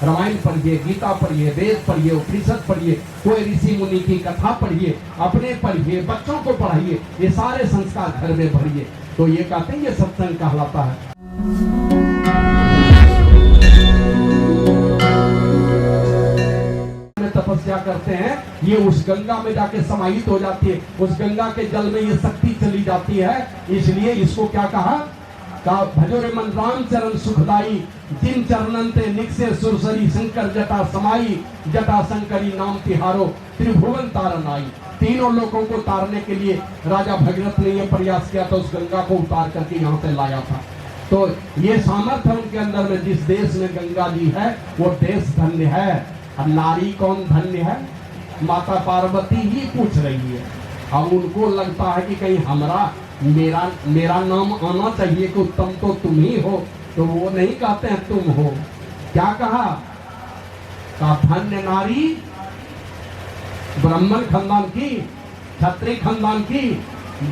रामायण पढ़िए, गीता पढ़िए, वेद पढ़िए, उपनिषद पढ़िए, कोई ऋषि मुनि की कथा पढ़िए, अपने पढ़िए, बच्चों को पढ़ाइए, ये सारे संस्कार घर में भरिए। तो ये कहते हैं ये सत्संग कहलाता है। तपस्या करते हैं, ये उस गंगा में जाके समाहित हो जाती है, उस गंगा के जल में ये शक्ति चली जाती है। इसलिए इसको क्या कहा, भजो रे मन राम चरण सुखदाई, जिन चरणन ते निकसे सुरसरी, शंकर जटा समाई, जटा शंकरी नाम तिहारो, त्रिभुवन तारन आई। तीनों लोगों को तारने के लिए राजा भगीरथ ने यह प्रयास किया था, उस गंगा को उतार करके यहाँ से लाया था। तो ये सामर्थ्य उनके अंदर में, जिस देश में गंगा जी है वो देश धन्य है। अब नारी कौन धन्य है, माता पार्वती ही पूछ रही है। अब उनको लगता है कि कहीं मेरा नाम आना चाहिए कि उत्तम तो तुम ही हो, तो वो नहीं कहते हैं तुम हो। क्या कहा, धन्य नारी ब्राह्मण खानदान की, क्षत्रिय खानदान की,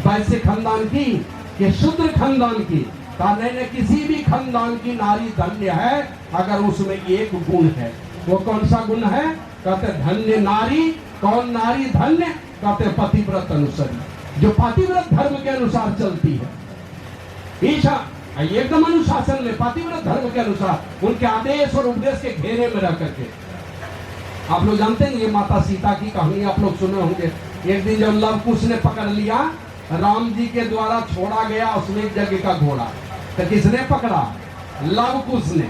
वैश्य खानदान की, कि शूद्र खानदान की। नहीं, किसी भी खानदान की नारी धन्य है अगर उसमें एक गुण है। वो कौन सा गुण है, कहते धन्य नारी। कौन नारी धन्य, कहते पतिव्रत अनुसारी, जो पतिव्रत धर्म के अनुसार चलती है। ईशा एकदम अनुशासन में, पतिव्रत धर्म के अनुसार, उनके आदेश और उपदेश के घेरे में रह करके। आप लोग जानते हैं ये माता सीता की कहानी आप लोग सुने होंगे। एक दिन जब लव कुश ने पकड़ लिया, राम जी के द्वारा छोड़ा गया उसने एक जगह का घोड़ा, तो किसने पकड़ा, लव कुश ने।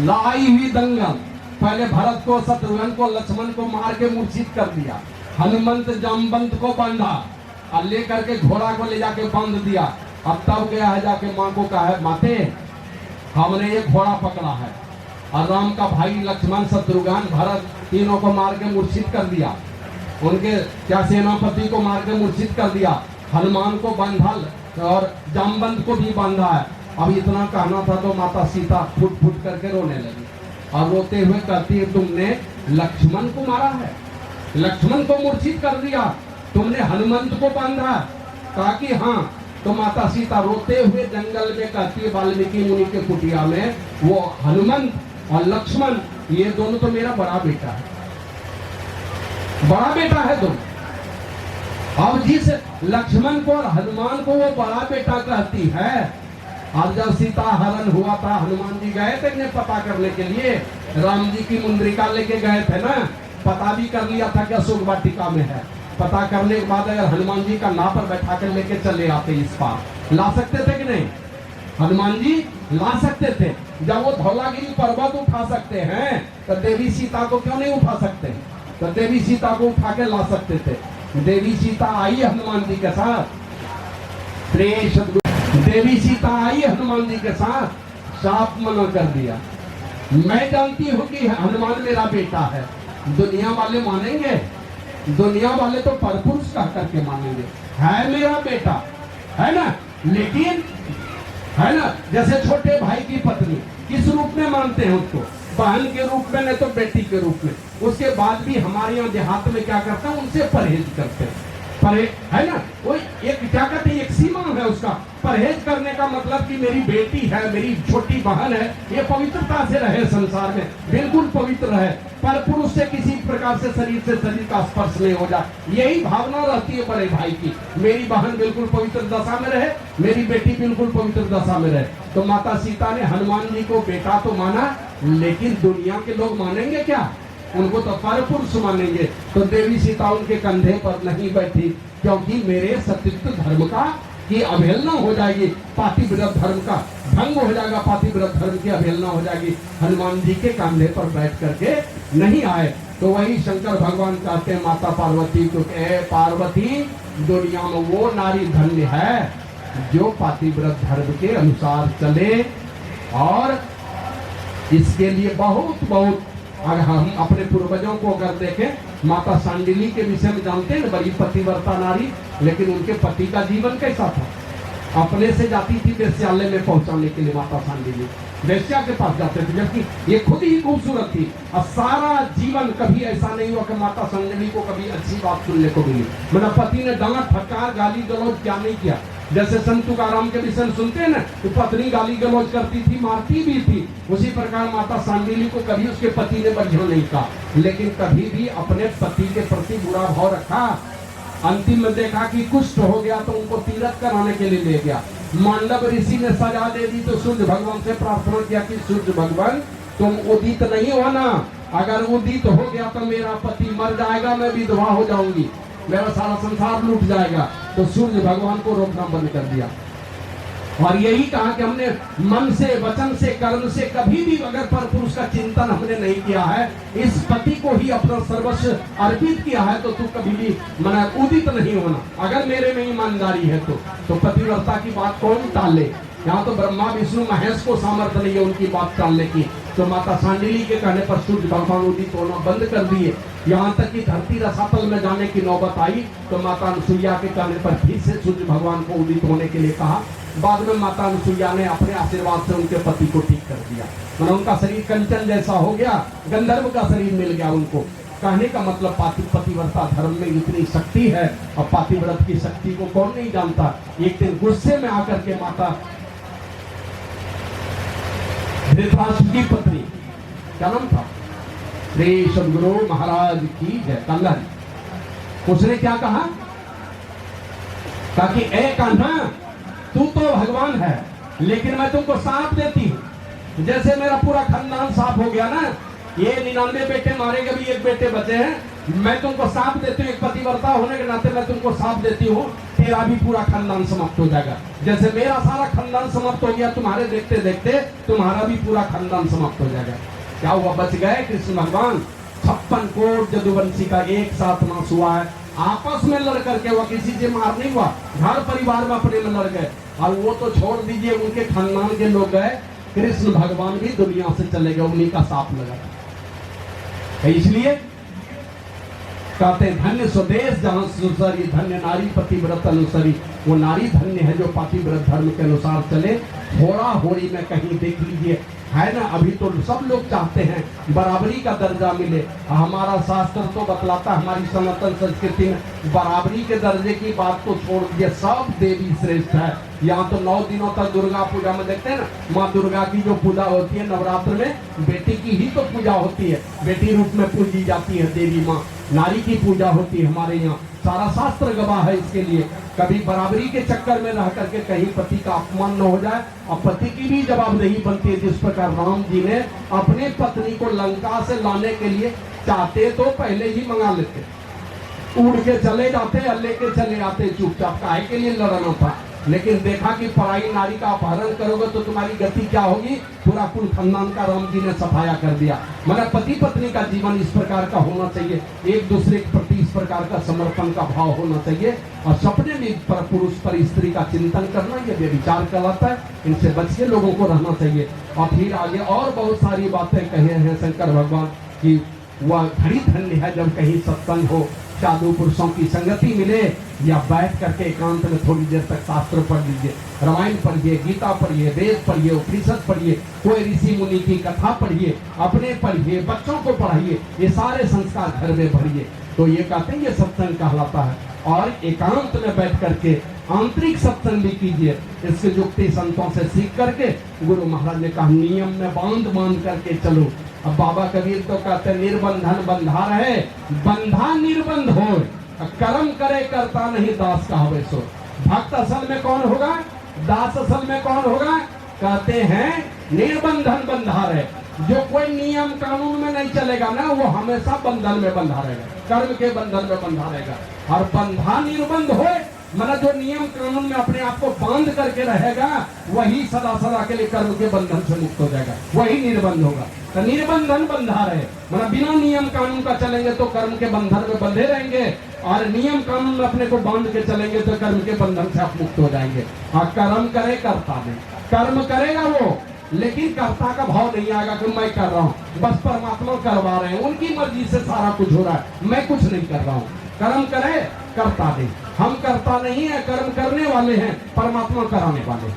लाई हुई दंगल, पहले भरत को, शत्रुघ्न को, लक्ष्मण को मार के मूर्छित कर दिया। हनुमंत जामवंत को बांधा और लेकर के घोड़ा को ले जाके बांध दिया। अब तब गया है जाके माँ को कहा है, माते हमने ये घोड़ा पकड़ा है, और राम का भाई लक्ष्मण, शत्रुघ्न, भरत तीनों को मार के मूर्छित कर दिया। उनके क्या सेनापति को मार के मूर्छित कर दिया, हनुमान को बांधा और जामवंत को भी बांधा है। अब इतना कहना था तो माता सीता फुट फुट करके रोने लगी और रोते हुए कहती है, तुमने लक्ष्मण को मारा है, लक्ष्मण को मूर्छित कर दिया, तुमने हनुमंत को बांधा। कहा कि हाँ। तो माता सीता रोते हुए जंगल में कहती है, वाल्मीकि मुनि के कुटिया में, वो हनुमंत और लक्ष्मण ये दोनों तो मेरा बड़ा बेटा है, बड़ा बेटा है दोनों। अब जिस लक्ष्मण को और हनुमान को वो बड़ा बेटा कहती है, आज जब सीता हरण हुआ था, हनुमान जी गए थे इन्हें पता करने के लिए, राम जी की मुंद्रिका लेके गए थे ना, पता भी कर लिया था कि अशोक वाटिका में है। पता करने के बाद अगर हनुमान जी का नाव पर बैठा कर लेके चले आते, इस पार ला सकते थे कि नहीं, हनुमान जी ला सकते थे। जब वो धौलागिरी पर्वत उठा सकते हैं तो देवी सीता को क्यों नहीं उठा सकते, तो देवी सीता को उठा के ला सकते थे। देवी सीता आई हनुमान जी के साथ, देवी सीता आई हनुमान जी के साथ, साफ मना कर दिया। मैं जानती हूँ कि हनुमान मेरा बेटा है, दुनिया वाले मानेंगे, दुनिया वाले तो परपुरुष कह करके मानेंगे, है मेरा बेटा, है ना। लेकिन है ना, जैसे छोटे भाई की पत्नी किस रूप में मानते हैं उसको, बहन के रूप में, नहीं तो बेटी के रूप में। उसके बाद भी हमारे यहाँ देहात में क्या करते हैं, उनसे परहेज करते हैं, परहेज, है ना। वो एक क्या कहते हैं, एक सीमा है उसका। परहेज करने का मतलब कि मेरी बेटी है, मेरी छोटी बहन है, ये पवित्रता से रहे, संसार में बिल्कुल पवित्र रहे, पर पुरुष से किसी प्रकार से शरीर का स्पर्श नहीं हो जाए। यही भावना रहती है बड़े भाई की, मेरी बहन बिल्कुल पवित्र दशा में रहे, मेरी बेटी बिल्कुल पवित्र दशा में रहे। तो माता सीता ने हनुमान जी को बेटा तो माना, लेकिन दुनिया के लोग मानेंगे क्या, उनको तो परपुरुष मानेंगे। तो देवी सीता उनके कंधे पर नहीं बैठी, क्योंकि मेरे सतीत्व धर्म का की अवहेलना हो जाएगी, पातिव्रत धर्म का भंग हो जाएगा, पातिव्रत धर्म की अवहेलना हो जाएगी। हनुमान जी के कंधे पर बैठ करके नहीं आए। तो वही शंकर भगवान कहते हैं माता पार्वती को, पार्वती दुनिया में वो नारी धन्य है जो पातिव्रत धर्म के अनुसार चले। और इसके लिए बहुत बहुत, अगर हम अपने पूर्वजों को अगर देखें, माता सांडिली के विषय में जानते हैं, बड़ी पतिव्रता नारी, लेकिन उनके पति का जीवन कैसा था, अपने से जाती थी वेश्यालय में पहुंचाने के लिए। माता सांडिली वेश्या के पास जाते थे, जबकि ये खुद ही खूबसूरत थी। और सारा जीवन कभी ऐसा नहीं हुआ कि माता सांडिली को कभी अच्छी बात सुनने को मिली, मतलब पति ने डांट फटकार गाली गलौज क्या नहीं किया, जैसे संत तुकाराम के विषय सुनते हैं ना, तो पत्नी गाली गलौज करती थी, मारती भी थी, उसी प्रकार माता सांडिली को कभी उसके पति ने बढ़िया नहीं कहा, लेकिन कभी भी अपने पति के प्रति बुरा भाव रखा। अंतिम में देखा कि कुष्ठ हो गया तो उनको तीरथ कराने के लिए ले गया। मांडव ऋषि ने सजा दे दी तो सूर्य भगवान से प्रार्थना किया कि सूर्य भगवान तुम उदित नहीं होना, अगर उदित हो गया तो मेरा पति मर जाएगा, मैं विधवा हो जाऊंगी, मेरा सारा संसार लूट जाएगा। तो सूर्य भगवान को रोकना बंद कर दिया और यही कहा कि हमने मन से, वचन से, कर्म से कभी भी अगर पर पुरुष का चिंतन हमने नहीं किया है, इस पति को ही अपना सर्वस्व अर्पित किया है, तो तू कभी भी मना उदित नहीं होना। अगर मेरे में ईमानदारी है तो पतिव्रता की बात कौन टाले। यहाँ तो ब्रह्मा विष्णु महेश को सामर्थ्य नहीं है उनकी बात टालने की। तो माता सांडिली के कहने पर सूर्य भगवान उदित होना बंद कर दिए। यहाँ तक कि धरती रसातल में जाने की नौबत आई तो माता अनुसुईया के कहने पर फिर से सूर्य भगवान को उदित होने के लिए कहा। बाद में माता अनुसुईया ने अपने आशीर्वाद से उनके पति को ठीक कर दिया, मतलब उनका शरीर कंचन जैसा हो गया, गंधर्व का शरीर मिल गया उनको। कहने का मतलब पतिव्रता धर्म में इतनी शक्ति है, और पतिव्रत की शक्ति को कौन नहीं जानता। एक दिन गुस्से में आकर के माता धृतराष्ट्र की पत्नी, क्या नाम था, श्री सदगुरु महाराज की जय, कल्लरी, उसने क्या कहा कि ए कान्हा, तू तो भगवान है, लेकिन मैं तुमको साथ देती हूं। जैसे मेरा पूरा खानदान साफ हो गया ना, ये 99 बेटे मारे गए, भी एक बेटे बचे हैं, मैं तुमको साथ देती हूँ। एक पतिव्रता होने के नाते मैं तुमको साथ देती हूँ, तेरा भी पूरा खानदान समाप्त हो जाएगा। जैसे मेरा सारा खानदान समाप्त हो गया, तुम्हारे देखते देखते तुम्हारा भी पूरा खानदान समाप्त हो जाएगा। क्या हुआ, बच गए कृष्ण भगवान। 56 कोट जदुवंशी का एक साथ नाश हुआ है, आपस में लड़ करके, वह किसी से मार नहीं हुआ, घर परिवार में अपने में लड़ गए। और वो तो छोड़ दीजिए, उनके खानदान के लोग गए, कृष्ण भगवान भी दुनिया से चले गए, उन्हीं का साथ लगा। इसलिए कहते हैं धन्य स्वदेश जहां सुसरी, धन्य नारी पतिव्रत अनुसरी। वो नारी धन्य है जो पतिव्रत धर्म के अनुसार चले। होरा होरी में कहीं देख लीजिए, है ना, अभी तो सब लोग चाहते हैं बराबरी का दर्जा मिले। हमारा शास्त्र तो बतलाता, हमारी सनातन संस्कृति में बराबरी के दर्जे की बात तो छोड़ दिए, सब देवी श्रेष्ठ है। यहाँ तो 9 दिनों तक दुर्गा पूजा में देखते हैं ना, माँ दुर्गा की जो पूजा होती है नवरात्र में, बेटी की ही तो पूजा होती है, बेटी रूप में पूजी जाती है देवी माँ, नारी की पूजा होती है हमारे यहाँ। सारा शास्त्र गवाह है इसके लिए। कभी बराबरी के चक्कर में रह करके कहीं पति का अपमान न हो जाए, और पति की भी जवाबदेही बनती है। जिस प्रकार राम जी ने अपने पत्नी को लंका से लाने के लिए चाहते तो पहले ही मंगा लेते, उड़ के चले जाते, लेके चले आते चुपचाप, काहे के लिए लड़ना था। लेकिन देखा कि पराई नारी का अपहरण करोगे तो तुम्हारी गति क्या होगी, पूरा कुल खानदान का राम जी ने सफाया कर दिया। मतलब पति पत्नी का जीवन इस प्रकार का होना चाहिए, एक दूसरे के प्रति इस प्रकार का समर्पण का भाव होना चाहिए। और सपने में पर पुरुष पर स्त्री का चिंतन करना, ये व्यभिचार कहलाता है, इनसे बच के लोगों को रहना चाहिए। और फिर आगे और बहुत सारी बातें कहे हैं शंकर भगवान की, वह घड़ी धन्य है जब कहीं सत्संग हो, साधु पुरुषों की संगति मिले, या बैठ करके एकांत में थोड़ी देर तक शास्त्र पढ़ लीजिए, रामायण पढ़िए, गीता पढ़िए, वेद पढ़िए, उपनिषद पढ़िए, कोई ऋषि मुनि की कथा पढ़िए, अपने पढ़िए, बच्चों को पढ़ाइए, ये सारे संस्कार घर में भरिए। तो ये कहते हैं ये सत्संग कहलाता है। और एकांत में बैठ करके आंतरिक सत्संग भी कीजिए। इसकी युक्ति संतों से सीख करके, गुरु महाराज ने कहा नियम में बांध करके चलो। अब बाबा कबीर तो कहते निर्बंधन बंधा रहे, बंधा निर्बंध हो, कर्म करे करता नहीं दास कहावे सो। भक्त असल में कौन होगा, दास असल में कौन होगा, कहते हैं निर्बंधन बंधा रहे। जो कोई नियम कानून में नहीं चलेगा ना, वो हमेशा बंधन में बंधा रहेगा, कर्म के बंधन में बंधा रहेगा। और बंधा निर्बंध हो, मतलब जो नियम कानून में अपने आप को बांध करके रहेगा, वही सदा सदा के लिए कर्म के बंधन से मुक्त हो जाएगा, वही निर्बंध होगा। तो निर्बंधन बंधा रहे, मतलब बिना नियम कानून का चलेंगे तो कर्म के बंधन में बंधे रहेंगे, और नियम कानून में अपने को बांध के चलेंगे तो कर्म के बंधन से आप मुक्त हो जाएंगे। और कर्म करे करता नहीं, कर्म करेगा वो, लेकिन कर्ता का भाव नहीं आएगा कि मैं कर रहा हूँ, बस परमात्मा करवा रहे हैं, उनकी मर्जी से सारा कुछ हो रहा है, मैं कुछ नहीं कर रहा हूँ। कर्म करे करता नहीं, हम करता नहीं है, कर्म करने वाले हैं, परमात्मा कराने वाले,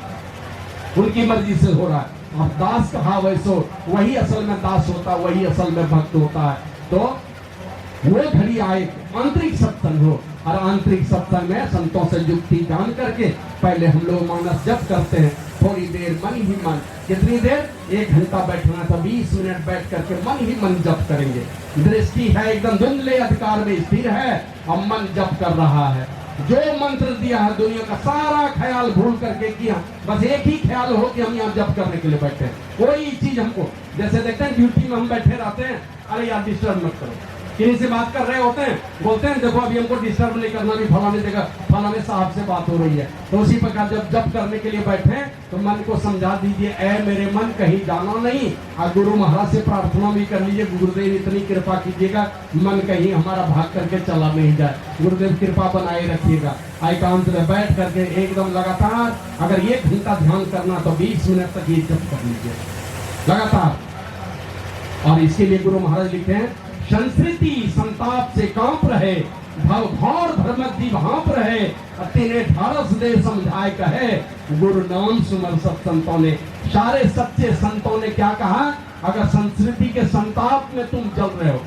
उनकी मर्जी से हो रहा है। और दास कहा वैसो, वही असल में दास होता है, वही असल में भक्त होता है। तो वो घड़ी आए आंतरिक सत्संग हो, और आंतरिक सत्संग में संतों से युक्ति जान करके पहले हम लोग मानस जप करते हैं, थोड़ी देर मन ही मन, कितनी देर, 1 घंटा बैठना था, 20 मिनट बैठ करके मन ही मन जप करेंगे। दृष्टि है एकदम धुंधले अधिकार में स्थिर है और मन जप कर रहा है। जो मंत्र दिया है दुनिया का सारा ख्याल भूल करके किया, बस एक ही ख्याल हो कि हम यहाँ जप करने के लिए बैठे हैं। कोई चीज हमको, जैसे देखते हैं ड्यूटी में हम बैठे रहते हैं, अरे यार डिस्टर्ब मत करो, किन्हीं से बात कर रहे होते हैं, बोलते हैं देखो अभी हमको डिस्टर्ब नहीं करना, भी फलाने जगह फलाने साहब से बात हो रही है। तो उसी प्रकार जब जप करने के लिए बैठे तो मन को समझा दीजिए, ऐ मेरे मन कहीं जाना नहीं, और गुरु महाराज से प्रार्थना भी कर लीजिए, गुरुदेव इतनी कृपा कीजिएगा मन कहीं हमारा भाग करके चला नहीं जाए, गुरुदेव कृपा बनाए रखिएगा। एकांत में बैठ करके एकदम लगातार, अगर 1 घंटा ध्यान करना तो 20 मिनट तक ये जप कर लीजिए लगातार। और इसके लिए गुरु महाराज लिखते हैं, संस्कृति संताप से कांप रहे, भव घोर भ्रमति भाप रहे, अतिने ढारस दे समझाए कहे, गुरु नाम सुमर सत संतों ने। सारे सच्चे संतों ने क्या कहा, अगर संस्कृति के संताप में तुम जल रहे हो,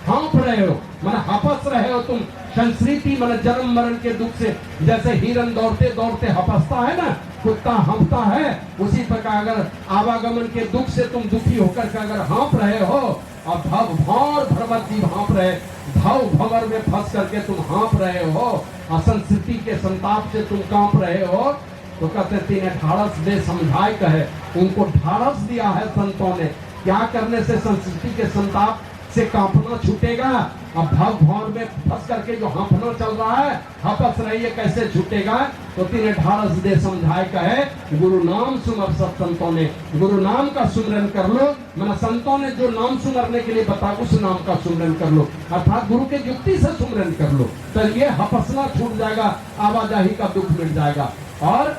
हाँप रहे हो, मन हपस रहे हो तुम, संस्कृति मन जन्म मरण के दुख से, जैसे हिरन दौड़ते दौड़ते हपसता है ना, कुत्ता हाँपता है, उसी प्रकार अगर आवागमन के दुख से तुम दुखी होकर के अगर हाँप रहे हो, और भव भौर भ्रमति भाप रहे, भव भंवर में फंस करके तुम हाँप रहे हो, और संस्कृति के संताप से तुम कांप रहे हो, तो कहते तीन ढाढ़स दे समझाए कहे, उनको ढाढ़स दिया है संतों ने। क्या करने से संस्कृति के संताप से कांपना छूटेगा, अब भव भौर में फंस करके जो हाँफना चल रहा है, हपस रही है, कैसे छूटेगा, तो तीन ढाढ़स दे समझाए कहे, गुरु नाम सुमर सब संतों ने, गुरु नाम का सुमरन कर लो, मैंने संतों ने जो नाम सुमरने के लिए बताया उस नाम का सुमरन कर लो, अर्थात गुरु के युक्ति से सुमरन कर लो, तो ये हपसना छूट जाएगा, आवाजाही का दुख मिट जाएगा। और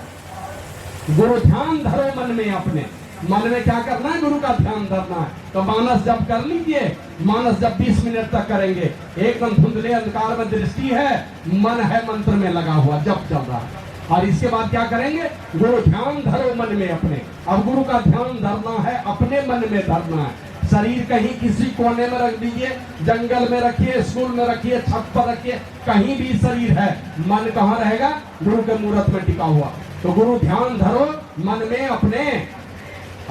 गुरु ध्यान धरो मन में अपने, मन में क्या करना है, गुरु का ध्यान धरना है। तो मानस जप कर लीजिए, मानस जब 20 मिनट तक करेंगे, एकदम धुंधले अंधकार में दृष्टि है, मन है मंत्र में लगा हुआ, जप चल रहा है। और इसके बाद क्या करेंगे, गुरु ध्यान धरो मन में अपने। अब गुरु का ध्यान धरना है, अपने मन में धरना है। शरीर कहीं किसी कोने में रख दीजिए, जंगल में रखिए, स्कूल में रखिए, छत पर रखिए, कहीं भी शरीर है, मन कहाँ रहेगा, गुरु के मूर्त में टिका हुआ। तो गुरु ध्यान धरो मन में अपने,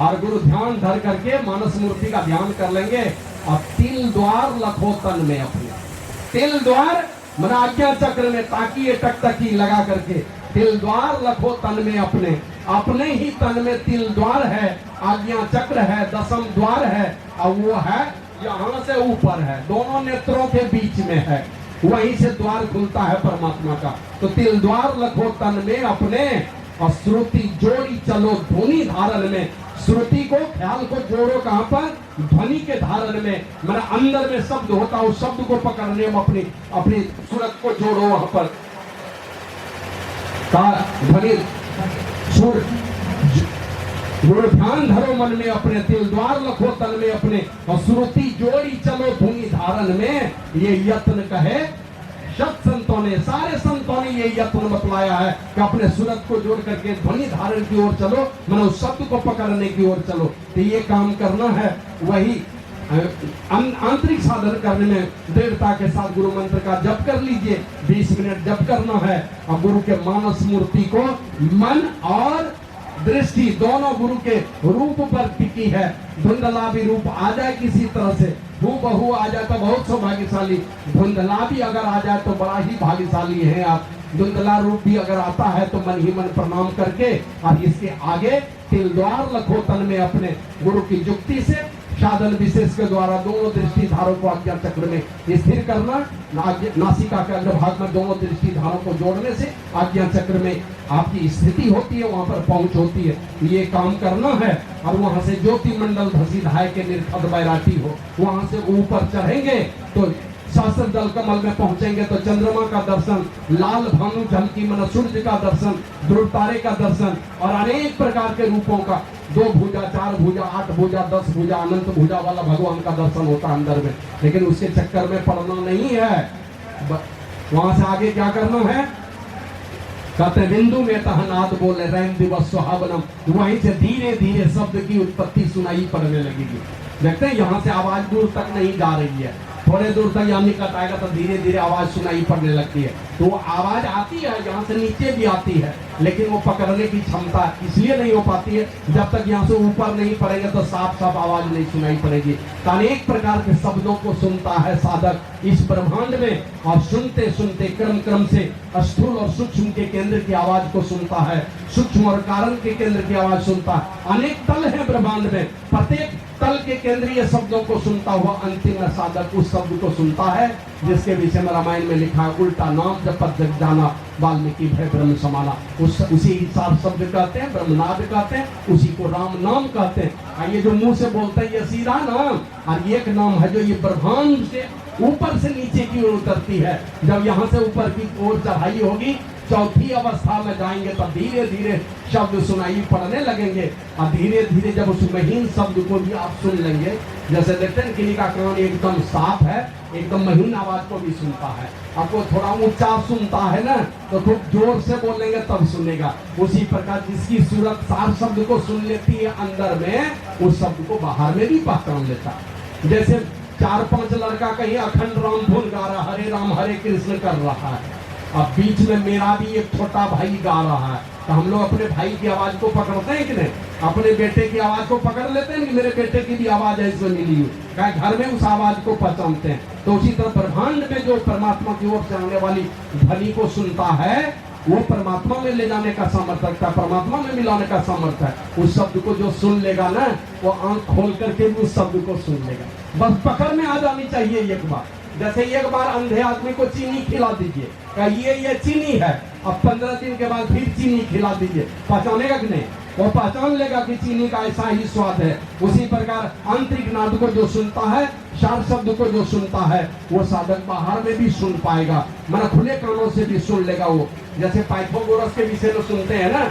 और गुरु ध्यान धर करके मानस मूर्ति का ध्यान कर लेंगे, और तिल द्वार लखो तन में अपने। तिल द्वार मन आज्ञा चक्र में, ताकि ये टकटकी लगा करके तिल द्वार लखो तन में अपने, अपने ही तन में तिल द्वार है, आज्ञा चक्र है, दशम द्वार है, और वो है यहाँ से ऊपर है, दोनों नेत्रों के बीच में है, वहीं से द्वार खुलता है परमात्मा का। तो तिल द्वार लखो तन में अपने, और श्रुति जोड़ी चलो ध्वनि धारण में। श्रुति को, ख्याल को जोड़ो कहां पर, ध्वनि के धारण में, मेरा अंदर में शब्द होता है, उस शब्द को पकड़ने में अपनी अपनी सूरत को जोड़ो, वहां पर ध्वनि सुर, गुरु ध्यान धरो मन में अपने, तिल द्वार लखो तन में अपने, और श्रुति जोड़ी चलो ध्वनि धारण में। ये यत्न कहे सब संतों ने, सारे संतों ने ये यत्न बतलाया है कि अपने सूरत को जोड़ करके ध्वनि धारण की ओर चलो, मतलब उस शब्द को पकड़ने की ओर चलो। तो ये काम करना है, वही आंतरिक साधन करने में दृढ़ता के साथ गुरु मंत्र का जप कर लीजिए, 20 मिनट जप करना है, और गुरु के मानस मूर्ति को मन और दृष्टि दोनों गुरु के रूप पर टिकी है। धुंधला भी रूप आ जाए किसी तरह से, हूबहू आ जाए तो बहुत सौभाग्यशाली, धुंधला भी अगर आ जाए तो बड़ा ही भाग्यशाली है आप। धुंधला रूप भी अगर आता है तो मन ही मन प्रणाम करके, और इसके आगे तिल द्वार लखो तन में अपने, गुरु की युक्ति से साधन विशेष के द्वारा दोनों दृष्टि धारों को आज्ञा चक्र में स्थिर करना, नासिका के अग्रभाग में दोनों दृष्टि धारों को जोड़ने से आज्ञा चक्र में आपकी स्थिति होती है, वहां पर पहुंच होती है। ये काम करना है, और वहां से ज्योति मंडल धसी धाय के निर्खद बैराटी हो, वहां से ऊपर चढ़ेंगे तो शास्त्र दल कमल में पहुंचेंगे तो चंद्रमा का दर्शन, लाल भानु झलकी मन सूर्य का दर्शन, ध्रुव तारे का दर्शन, और अनेक प्रकार के रूपों का, 2 भुजा, 4 भुजा, 8 भुजा, 10 भुजा, अनंत भुजा वाला भगवान का दर्शन होता है अंदर में। लेकिन उसके चक्कर में पड़ना नहीं है, वहां से आगे क्या करना है, कहते बिंदु में तहनाद बोले रैन दिवस सुहावनम, वहीं से धीरे धीरे शब्द की उत्पत्ति सुनाई पड़ने लगेगी। देखते हैं यहाँ से आवाज दूर तक नहीं जा रही है, थोड़े दूर तक यहाँ निकट आएगा तो धीरे धीरे आवाज सुनाई पड़ने लगती है। तो वो आवाज आती है, यहाँ से नीचे भी आती है, लेकिन वो पकड़ने की क्षमता इसलिए नहीं हो पाती है, जब तक यहाँ से ऊपर नहीं पड़ेंगे तो साफ साफ आवाज नहीं सुनाई पड़ेगी। तो अनेक प्रकार के शब्दों को सुनता है साधक इस ब्रह्मांड में, और सुनते सुनते क्रम क्रम से स्थूल और सूक्ष्म के केंद्र की आवाज को सुनता है, सूक्ष्म और कारण के केंद्र की आवाज सुनता है। अनेक तल है ब्रह्मांड में, प्रत्येक तल के केंद्रीय शब्दों को सुनता हुआ अंतिम में साधक उस शब्द को सुनता है जिसके विषय में रामायण में लिखा है, उल्टा नाम जपत जग जाना वाल्मीकि भय ब्रह्म समाना। उसी हिसाब शब्द कहते हैं, ब्रह्मनाद कहते हैं, उसी को राम नाम कहते हैं। ये जो मुंह से बोलते हैं ये सीधा नाम, और एक नाम है जो ये ब्रह्मांड से ऊपर से नीचे की ओर उतरती है। जब यहाँ से ऊपर की ओर चढ़ाई होगी, चौथी अवस्था में जाएंगे तब धीरे धीरे शब्द सुनाई पड़ने लगेंगे, और धीरे धीरे जब उस महीन शब्द को भी आप सुन लेंगे, जैसे देखते हैं किन्हीं का कान एकदम साफ है, एकदम महीन आवाज को भी सुनता है। आपको थोड़ा ऊंचा सुनता है ना, तो खूब जोर से बोलेंगे तब सुनेगा। उसी प्रकार जिसकी सूरत सार शब्द को सुन लेती है अंदर में, उस शब्द को बाहर में भी पहचान लेता है। जैसे 4-5 लड़का कहीं अखंड राम धुन गा रहा, हरे कृष्ण कर रहा है, अब बीच में मेरा भी एक छोटा भाई गा रहा है, तो हम लोग अपने भाई की आवाज को पकड़ते हैं कि नहीं? अपने बेटे की आवाज को पकड़ लेते हैं कि मेरे बेटे की भी आवाज है इसमें मिली हुई, क्या घर में उस आवाज को पहचानते हैं। तो उसी तरह ब्रह्मांड में जो परमात्मा की ओर से आने वाली ध्वनि को सुनता है, वो परमात्मा में ले जाने का सामर्थ्य रखता है, परमात्मा में मिलाने का सामर्थ्य है। उस शब्द को जो सुन लेगा ना, वो आंख खोल करके भी उस शब्द को सुन लेगा। बस पकड़ में आ जानी चाहिए एक बार। जैसे एक बार अंधे आदमी को चीनी खिला दीजिए, ये चीनी है, अब 15 दिन के बाद फिर चीनी खिला दीजिए, पहचानेगा कि नहीं? वो पहचान लेगा कि चीनी का ऐसा ही स्वाद है। उसी प्रकार आंतरिक नाद को जो सुनता है, सार शब्द को जो सुनता है, वो साधक बाहर में भी सुन पाएगा, मतलब खुले कानों से भी सुन लेगा वो। जैसे पाइथागोरस के विषय में सुनते हैं ना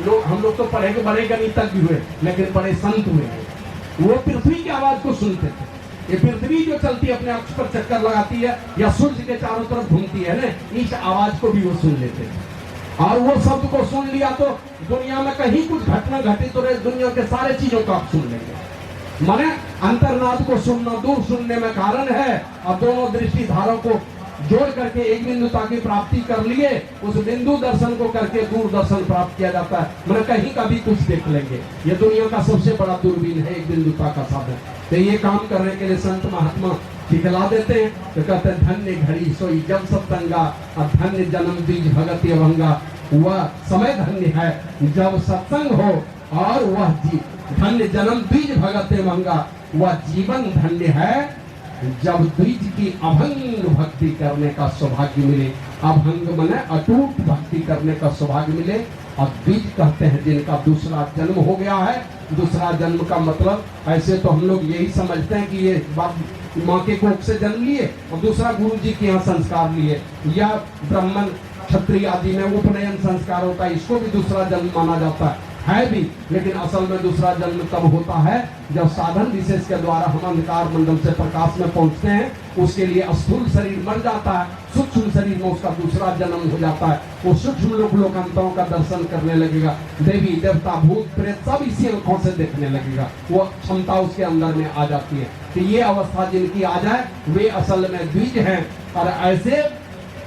लोग, हम लोग तो पढ़े के बड़े गणितज्ञ हुए, लेकिन बड़े संत हुए हैं। वो पृथ्वी की आवाज को सुनते थे। ये पृथ्वी जो चलती है अपने अक्ष पर चक्कर लगाती है या सूर्य के चारों तरफ घूमती है ना, इस आवाज को भी वो सुन लेते हैं। और वो शब्द को सुन लिया तो दुनिया में कहीं कुछ घटना घटित हो रही, दुनिया के सारे चीजों को आप सुन लेंगे। माने अंतर्नाद को सुनना दूर सुनने में कारण है, और दोनों दृष्टि धारों को जोड़ करके एक बिंदुता की प्राप्ति कर लिए, उस बिंदु दर्शन को करके दूर दर्शन प्राप्त किया जाता है। मतलब कहीं का भी कुछ देख लेंगे। ये दुनिया का सबसे बड़ा दूरबीन है, एक बिंदुता का साधन। तो ये काम करने के लिए संत महात्मा दिखला देते हैं, तो कहते हैं धन्य घड़ी सोई जब सत्संगा, और धन्य जन्म बीज भगत अभंगा। वह समय धन्य है जब सत्संग हो, और वह धन्य जन्म बीज भगत अभंगा। वह जीवन धन्य है जब द्विज की अभंग भक्ति करने का सौभाग्य मिले। अभंग माने अटूट भक्ति करने का सौभाग्य मिले। और द्विज कहते हैं जिनका दूसरा जन्म हो गया है। दूसरा जन्म का मतलब ऐसे तो हम लोग यही समझते हैं कि ये माँ के कोख से जन्म लिए और दूसरा गुरु जी के यहाँ संस्कार लिए, या ब्राह्मण क्षत्रिय आदि में उपनयन संस्कार होता है, इसको भी दूसरा जन्म माना जाता है भी। लेकिन असल में दूसरा जन्म तब होता है जब साधन विशेष के द्वारा हम अंधकार मंडल से प्रकाश में पहुंचते हैं। उसके लिए स्थूल शरीर मर जाता है, सूक्ष्म शरीर में उसका दूसरा जन्म हो जाता है। वो सूक्ष्म लोकांतरों का दर्शन करने लगेगा, देवी देवता भूत प्रेत सब इसी आंखों से देखने लगेगा। वो क्षमता उसके अंदर में आ जाती है। कि ये अवस्था जिनकी आ जाए वे असल में द्विज हैं। और ऐसे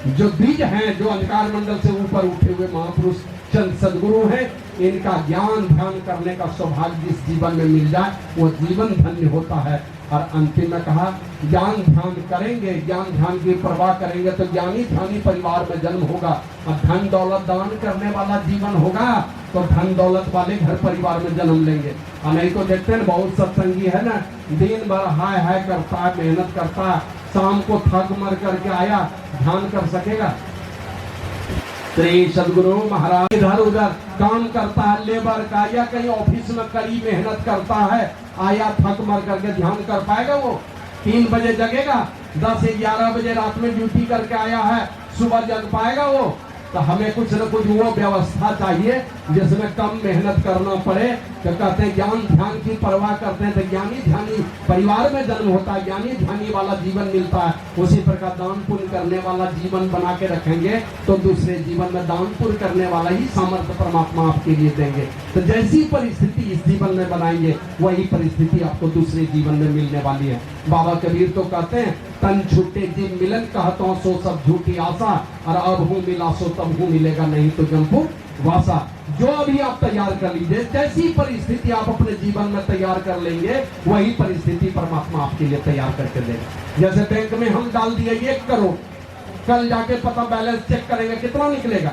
जो द्विज हैं, जो अंधकार मंडल से ऊपर उठे हुए महापुरुष चंद सदगुरु हैं, इनका ज्ञान ध्यान करने का सौभाग्य जिस जीवन में मिल जाए वो जीवन धन्य होता है। और अंतिम में कहा ज्ञान ध्यान करेंगे, ज्ञान ध्यान की परवाह करेंगे तो ज्ञानी ध्यानी परिवार में जन्म होगा। और धन दौलत दान करने वाला जीवन होगा तो धन दौलत वाले घर परिवार में जन्म लेंगे। और नहीं तो देखते हैं बहुत सत्संगी है ना, दिन भर हाय हाय करता है, मेहनत करता है, शाम को थक मर करके आया, ध्यान कर सकेगा? श्री सदगुरु महाराज इधर उधर काम करता है लेबर का, या कहीं ऑफिस में कड़ी मेहनत करता है, आया थक मर करके ध्यान कर पाएगा? वो 3 बजे जगेगा, 10-11 बजे रात में ड्यूटी करके आया है, सुबह जग पाएगा वो? तो हमें कुछ न कुछ वो व्यवस्था चाहिए जिसमें कम मेहनत करना पड़े, तो कहते हैं ज्ञान ध्यान की परवाह करते हैं तो ज्ञानी ध्यानी परिवार में जन्म होता है, ज्ञानी ध्यानी वाला जीवन मिलता है। उसी प्रकार दान पुण्य करने वाला जीवन बना के रखेंगे तो दूसरे जीवन में दान पुण्य करने वाला ही सामर्थ्य परमात्मा आपके लिए देंगे। तो जैसी परिस्थिति इस जीवन में बनाएंगे वही परिस्थिति आपको दूसरे जीवन में मिलने वाली है। बाबा कबीर तो कहते हैं तन छूटे जीव मिलन कहता हूँ सो सब झूठी आशा, और अब हूँ मिला सो तब हूँ मिलेगा नहीं तो जमपुर वासा। जो अभी आप तैयार कर लीजिए, जैसी परिस्थिति आप अपने जीवन में तैयार कर लेंगे वही परिस्थिति परमात्मा आपके लिए तैयार करके देगा। जैसे बैंक में हम डाल दिए 1 करोड़, कल जाके पता बैलेंस चेक करेंगे कितना निकलेगा,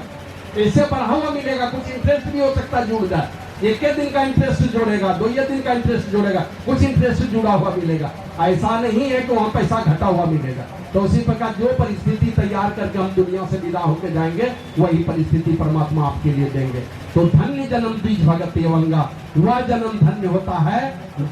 इससे बढ़ा हुआ मिलेगा, कुछ इंटरेस्ट भी हो सकता है जुड़ जाए, 1 दिन का इंटरेस्ट जोड़ेगा, 2 दिन का इंटरेस्ट जोड़ेगा, कुछ इंटरेस्ट जुड़ा हुआ मिलेगा। ऐसा नहीं है कि वहां पैसा घटा हुआ मिलेगा। तो उसी प्रकार जो परिस्थिति तैयार करके हम दुनिया से विदा होकर जाएंगे वही परिस्थिति परमात्मा आपके लिए देंगे। तो धन्य जन्म बीज भगत एवंगा, वह जन्म धन्य होता है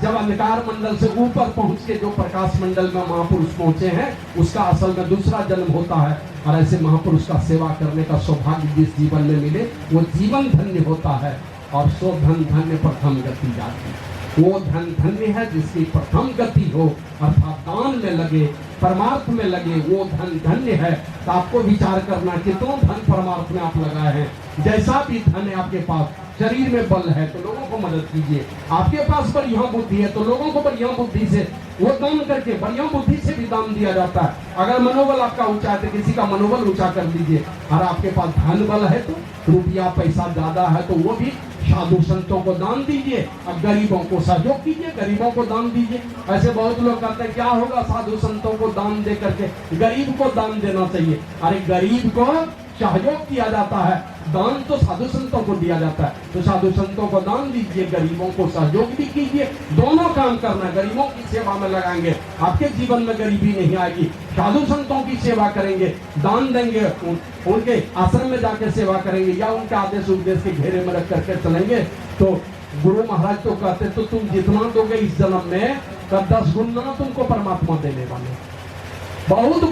जब अंधकार मंडल से ऊपर पहुंच के जो प्रकाश मंडल में महापुरुष पहुंचे हैं उसका असल में दूसरा जन्म होता है। और ऐसे महापुरुष का सेवा करने का सौभाग्य जिस जीवन में मिले वो जीवन धन्य होता है। और सो धन धन्य प्रथम गति जाती है, वो धन धन्य है जिसकी प्रथम गति हो, अर्थात दान में लगे, परमार्थ में लगे, वो धन धन्य है। तो आपको विचार करना कितना धन परमार्थ में आप लगाए हैं। जैसा भी धन है आपके पास, शरीर में बल है तो लोगों को मदद कीजिए, आपके पास बढ़िया बुद्धि है तो लोगों को बढ़िया बुद्धि से वो दान करके, बढ़िया बुद्धि से भी दान दिया जाता है। अगर मनोबल आपका ऊंचा है तो किसी का मनोबल ऊंचा कर दीजिए। और आपके पास धन बल है तो रुपया पैसा ज्यादा है तो वो भी साधु संतों को दान दीजिए, और गरीबों को सहयोग कीजिए, गरीबों को दान दीजिए। ऐसे बहुत लोग कहते हैं क्या होगा साधु संतों को दान दे करके, गरीब को दान देना चाहिए। अरे गरीब को सहयोग किया जाता है, दान तो साधु संतों को दिया जाता है। तो साधु संतों को दान दीजिए, गरीबों को सहयोग भी कीजिए, दोनों काम करना। गरीबों की सेवा में लगाएंगे आपके जीवन में गरीबी नहीं आएगी। साधु संतों की सेवा करेंगे, दान देंगे, उनके आश्रम में जाकर सेवा करेंगे या उनके आदेश उपदेश के घेरे में रख करके चलेंगे तो गुरु महाराज तो कहते तो तुम जितना दोगे इस जन्म में तो 10 गुना तुमको परमात्मा देने वाले। बहुत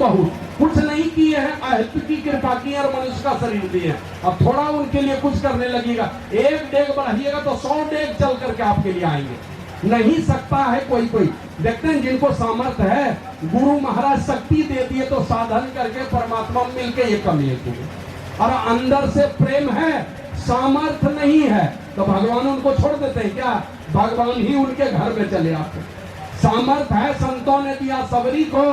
कुछ नहीं किए हैं, अहित की कृपा की और मनुष्य का शरीर दिए हैं। अब थोड़ा उनके लिए कुछ करने लगेगा, 1 डेग बढ़ाइएगा तो 100 डेग चल करके आपके लिए आएंगे। नहीं सकता है कोई देखते हैं जिनको सामर्थ्य है, गुरु महाराज शक्ति दे दिए तो साधन करके परमात्मा मिलके ये कम ये किए। और अंदर से प्रेम है, सामर्थ्य नहीं है तो भगवान उनको छोड़ देते हैं क्या? भगवान ही उनके घर में चले आते। सामर्थ्य है, संतों ने दिया सबरी को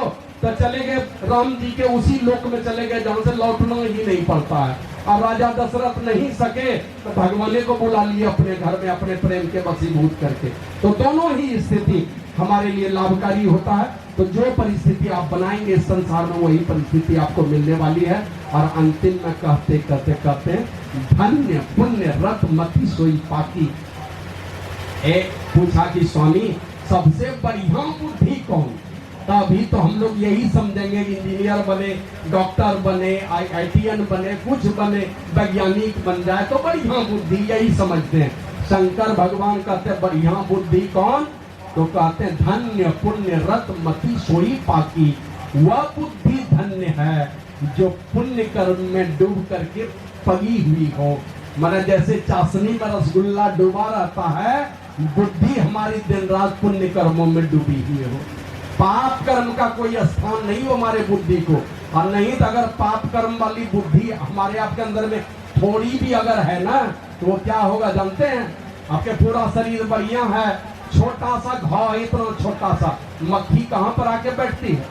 तो चले गए राम जी के उसी लोक में चले गए जहां से लौटना ही नहीं पड़ता है। अब राजा दशरथ नहीं सके तो भगवान को बुला लिए अपने घर में अपने प्रेम के वशीभूत करके। तो दोनों ही स्थिति हमारे लिए लाभकारी होता है। तो जो परिस्थिति आप बनाएंगे इस संसार में वही परिस्थिति आपको मिलने वाली है। और अंतिम में कहते कहते कहते धन्य पुण्य रत मति सोई पाकी। एक पूछा कि स्वामी सबसे बढ़िया बुद्धि कौन? तभी तो हम लोग यही समझेंगे इंजीनियर बने, डॉक्टर बने, IITN बने, कुछ बने, वैज्ञानिक बन जाए तो बढ़िया बुद्धि यही समझते हैं। शंकर भगवान कहते बढ़िया बुद्धि कौन? तो कहते धन्य पुण्य रत मति सोई पाकी। वह बुद्धि धन्य है जो पुण्य कर्म में डूब करके पगी हुई हो। माने जैसे चाशनी में रसगुल्ला डूबा रहता है, बुद्धि हमारी दिन रात पुण्य कर्मों में डूबी हुई हो। पाप कर्म का कोई स्थान नहीं हो हमारे बुद्धि को। और नहीं तो अगर पाप कर्म वाली बुद्धि हमारे आपके अंदर में थोड़ी भी अगर है ना तो वो क्या होगा जानते हैं? आपके पूरा शरीर बढ़िया है, छोटा सा घाव, इतना छोटा सा मक्खी कहाँ पर आके बैठती है,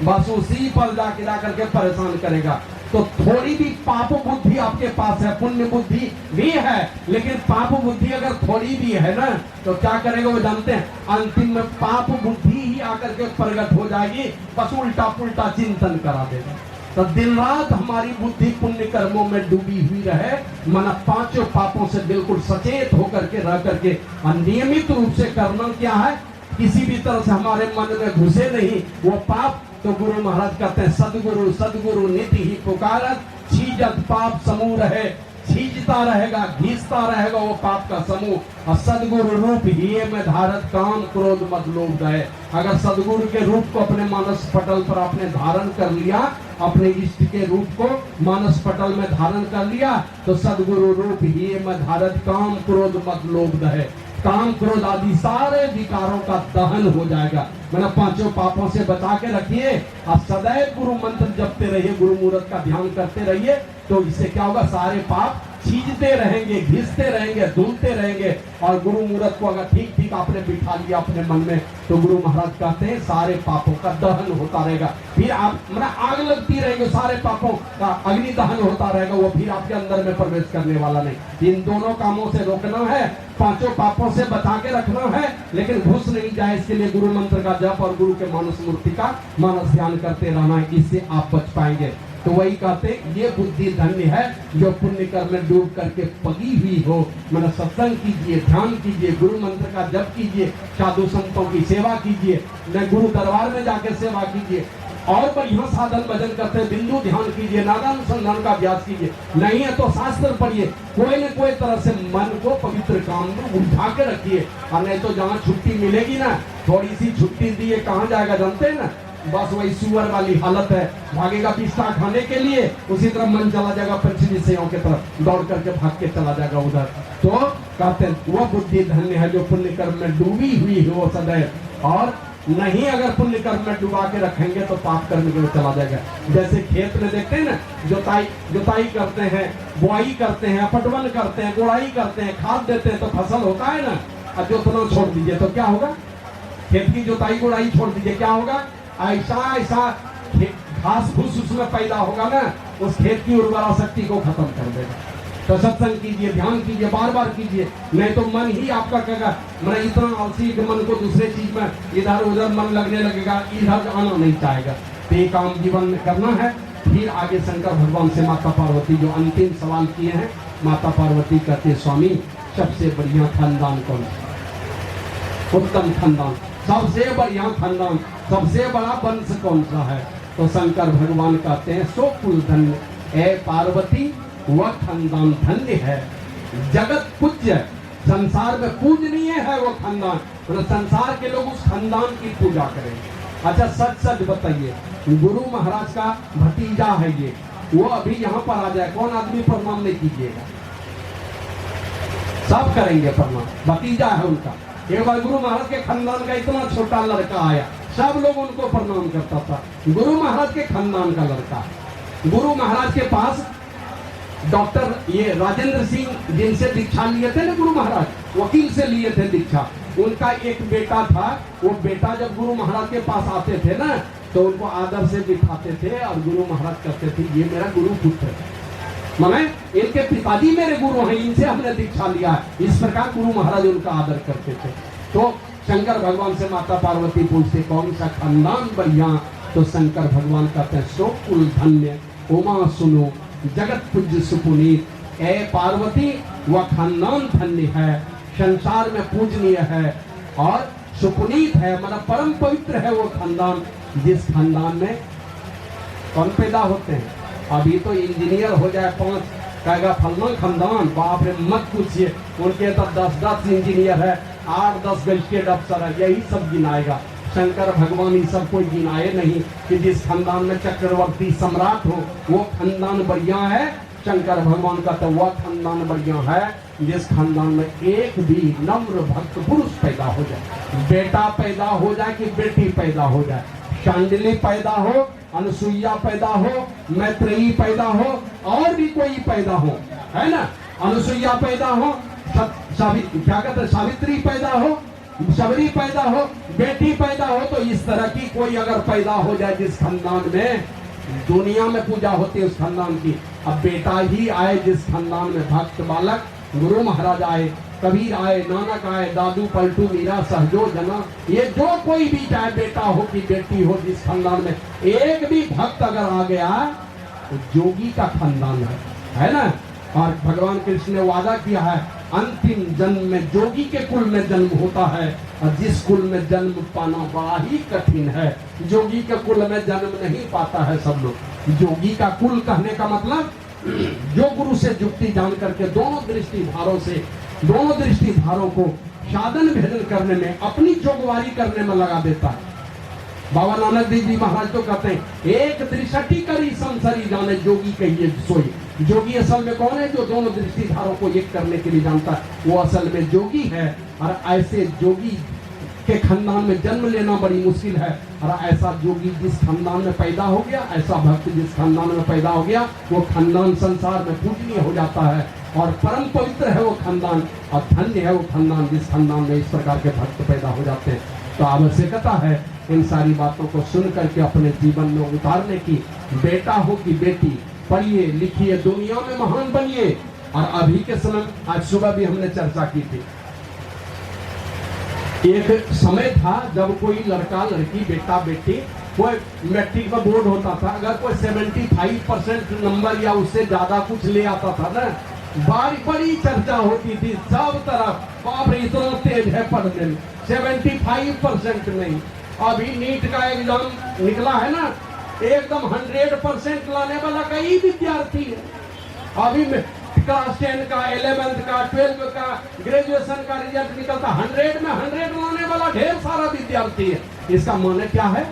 बस उसी पर जाकर के परेशान करेगा। तो थोड़ी भी पाप बुद्धि आपके पास है, पुण्य बुद्धि भी है, लेकिन पाप बुद्धि अगर थोड़ी भी है ना तो क्या करेगा वो जानते हैं? अंतिम में पाप बुद्धि ही आकर के प्रकट हो जाएगी, बस उल्टा पुल्टा चिंतन करा देगा। तो दिन रात हमारी बुद्धि पुण्य कर्मों में डूबी हुई रहे, मन 5 पापों से बिल्कुल सचेत होकर के रह करके नियमित रूप से करना क्या है, किसी भी तरह से हमारे मन में घुसे नहीं वो पाप। तो गुरु महाराज कहते हैं सदगुरु सदगुरु निति ही पुकारत, छीजत पाप समूह रहे, छींचता रहेगा, घीसता रहेगा वो पाप का समूह। और सदगुरु रूप ही में धारत काम क्रोध मद लोभ दया। अगर सदगुरु के रूप को अपने मानस पटल पर आपने धारण कर लिया, अपने इष्ट के रूप को मानस पटल में धारण कर लिया, तो सदगुरु रूप ही में धारत काम क्रोध मद लोभ दया। काम क्रोध आदि सारे विकारों का दहन हो जाएगा। मैंने पांचों पापों से बचा के रखिए। आप सदैव गुरु मंत्र जपते रहिए, गुरु मूर्त का ध्यान करते रहिए, तो इससे क्या होगा, सारे पाप छींचते रहेंगे, घिसते रहेंगे, धुलते रहेंगे। और गुरु मूर्त को अगर ठीक ठीक आपने बिठा लिया अपने मन में, तो गुरु महाराज कहते हैं सारे पापों का दहन होता रहेगा। फिर आप आग लगती रहेगी, सारे पापों का अग्नि दहन होता रहेगा, वो फिर आपके अंदर में प्रवेश करने वाला नहीं। इन दोनों कामों से रोकना है, पांचों पापों से बचा के रखना है, लेकिन घुस नहीं जाए इसके लिए गुरु मंत्र का जप और गुरु के मानस मूर्ति का मानस ध्यान करते रहना है, इससे आप बच पाएंगे। तो वही कहते ये बुद्धि धन्य है जो पुण्य कर्म में डूब करके पगी हुई हो। मैंने सत्संग कीजिए, ध्यान कीजिए, गुरु मंत्र का जप कीजिए, साधु संतों की सेवा कीजिए, न गुरु दरबार में जाकर सेवा कीजिए, और बढ़िया साधन भजन करते बिंदु ध्यान कीजिए, नादानुसंधान का अभ्यास कीजिए। नहीं है तो शास्त्र पढ़िए, कोई न कोई तरह से मन को पवित्र काम में उलझा के रखिए। और नहीं तो जहाँ छुट्टी मिलेगी ना, थोड़ी सी छुट्टी दिए कहाँ जाएगा जानते हैं ना, बस वही सुअर वाली हालत है, भागेगा पिस्ता खाने के लिए, उसी तरह मन चला जाएगा पृथ्वी सेओं की तरफ, दौड़ करके भाग के चला जाएगा उधर। तो कहते हैं वो बुद्धि धन्य है जो पुण्य कर्म में डूबी हुई हो सदैव। और नहीं अगर पुण्य कर्म में डुबा के रखेंगे तो पाप कर्म के चला जाएगा। जैसे खेत में देखते हैं ना, जुताई करते हैं, बुआई करते हैं, पटवन करते हैं, गोड़ाई करते हैं, खाद देते हैं, तो फसल होता है ना। और जोतना छोड़ दीजिए तो क्या होगा, खेत की जुताई गोड़ाई छोड़ दीजिए, क्या होगा, ऐसा घास फूस उसमें पैदा होगा ना, उस खेत की उर्वरा शक्ति को खत्म कर देगा। तो सत्संग कीजिए, ध्यान कीजिए, बार बार कीजिए, नहीं तो मन ही आपका कहेगा, मैं इतना आलसी कि मन को दूसरे चीज में इधर उधर मन लगने लगेगा, इधर आना नहीं चाहेगा। तो ये काम जीवन में करना है। फिर आगे शंकर भगवान से माता पार्वती जो अंतिम सवाल किए हैं, माता पार्वती कहते स्वामी सबसे बढ़िया खानदान कौन सा, उत्तम खानदान, सबसे बढ़िया खानदान, सबसे बड़ा वंश कौन सा है। तो शंकर भगवान कहते हैं सो कुल धन्य ए पार्वती, वह खानदान धन्य है, जगत पूज्य, संसार में पूजनीय है वो खानदान। तो संसार के लोग उस खानदान की पूजा करेंगे। अच्छा सच सच बताइए, गुरु महाराज का भतीजा है ये, वो अभी यहाँ पर आ जाए, कौन आदमी प्रणाम नहीं कीजिएगा, सब करेंगे प्रणाम, भतीजा है उनका। एक बार गुरु महाराज के खानदान का इतना छोटा लड़का आया, सब लोग उनको प्रणाम करता था, गुरु महाराज के खानदान का लड़का। गुरु महाराज के पास डॉक्टर ये राजेंद्र सिंह जिनसे दीक्षा लिए थे ना गुरु महाराज, वकील से लिए थे दीक्षा, उनका एक बेटा था। वो बेटा जब गुरु महाराज के पास आते थे ना, तो उनको आदर से बिठाते थे और गुरु महाराज कहते थे ये मेरा गुरु पुत्र है, माने इनके पिताजी मेरे गुरु हैं, इनसे हमने दीक्षा लिया है। इस प्रकार गुरु महाराज उनका आदर करते थे। तो शंकर भगवान से माता पार्वती पूछते कौन सा खानदान बढ़िया, तो शंकर भगवान कहते हैं सो कुल धन्य उमा सुनो जगत पूज्य सुपुनीत, ए पार्वती वह खानदान धन्य है, संसार में पूजनीय है और सुपुनीत है, मतलब परम पवित्र है वो खानदान, जिस खानदान में कौन पैदा होते हैं। अभी तो इंजीनियर हो जाए 5 कहेगा फलना खानदान, बाप रे मत पूछिए, उनके तो 10-10 इंजीनियर है, 8-10 गजटेड अफसर है, यही सब गिनाएगा। शंकर भगवान ही सब कोई गिनाए नहीं कि जिस खानदान में चक्रवर्ती सम्राट हो वो खानदान बढ़िया है। शंकर भगवान का तो वह खानदान बढ़िया है जिस खानदान में एक भी नम्र भक्त पुरुष पैदा हो जाए, बेटा पैदा हो जाए कि बेटी पैदा हो जाए, शांडिली पैदा हो, अनुसुईया पैदा हो, मैत्रेयी पैदा हो, और भी कोई पैदा हो, है ना, अनुसुईया पैदा हो, क्या कहते हैं सावित्री पैदा हो, शबरी पैदा हो, बेटी पैदा हो, तो इस तरह की कोई अगर पैदा हो जाए जिस खानदान में दुनिया में पूजा होती है उस खानदान की। अब बेटा ही आए जिस खानदान में भक्त बालक, गुरु महाराज आए, कबीर आए, नानक आए, दादू पलटू मीरा सहजो जना, ये जो कोई भी चाहे बेटा हो कि बेटी हो, जिस खानदान में एक भी भक्त अगर आ गया तो जोगी का खानदान है ना। और भगवान कृष्ण ने वादा किया है अंतिम जन्म में जोगी के कुल में जन्म होता है, और जिस कुल में जन्म पाना बड़ा ही कठिन है, जोगी के कुल में जन्म नहीं पाता है सब लोग। जोगी का कुल कहने का मतलब जो गुरु से जुक्ति जान करके दोनों दृष्टिधारों को साधन भेदन करने में, अपनी जोगवारी करने में लगा देता है। बाबा नानक देव जी महाराज तो कहते हैं, एक दृष्टि करी संसारी जाने जोगी कहिए सोई। जोगी असल में कौन है? जो दोनों दृष्टिधारों को एक करने के लिए जानता है, वो असल में जोगी है। और ऐसे जोगी के खानदान में जन्म लेना बड़ी मुश्किल है। और ऐसा जोगी जिस खानदान में पैदा हो गया, ऐसा भक्त जिस खानदान में पैदा हो गया, वो खानदान संसार में पूजनीय हो जाता है और परम पवित्र है वो खानदान, और धन्य है वो खानदान जिस खानदान में इस प्रकार के भक्त पैदा हो जाते हैं। तो आवश्यकता है इन सारी बातों को सुन करके अपने जीवन में उतारने की। बेटा हो कि बेटी, पढ़िए लिखिए, दुनिया में महान बनिए। और अभी के समय, आज सुबह भी हमने चर्चा की थी, एक समय था जब कोई लड़का लड़की, बेटा बेटी, कोई मैट्रिक में बोर्ड होता था, अगर कोई 75% नंबर या उससे ज्यादा कुछ ले आता था ना, बड़ी चर्चा होती थी सब तरफ, बाप रे इतना तेज है पढ़ने में, 75% नहीं। अभी नीट का एग्जाम निकला है ना, एकदम 100% लाने वाला कई विद्यार्थी है। अभी में क्लास 10 का, 11th का, 12 का, ग्रेजुएशन का रिजल्ट निकलता, 100 में 100 लाने वाला ढेर सारा विद्यार्थी है। इसका माने क्या है?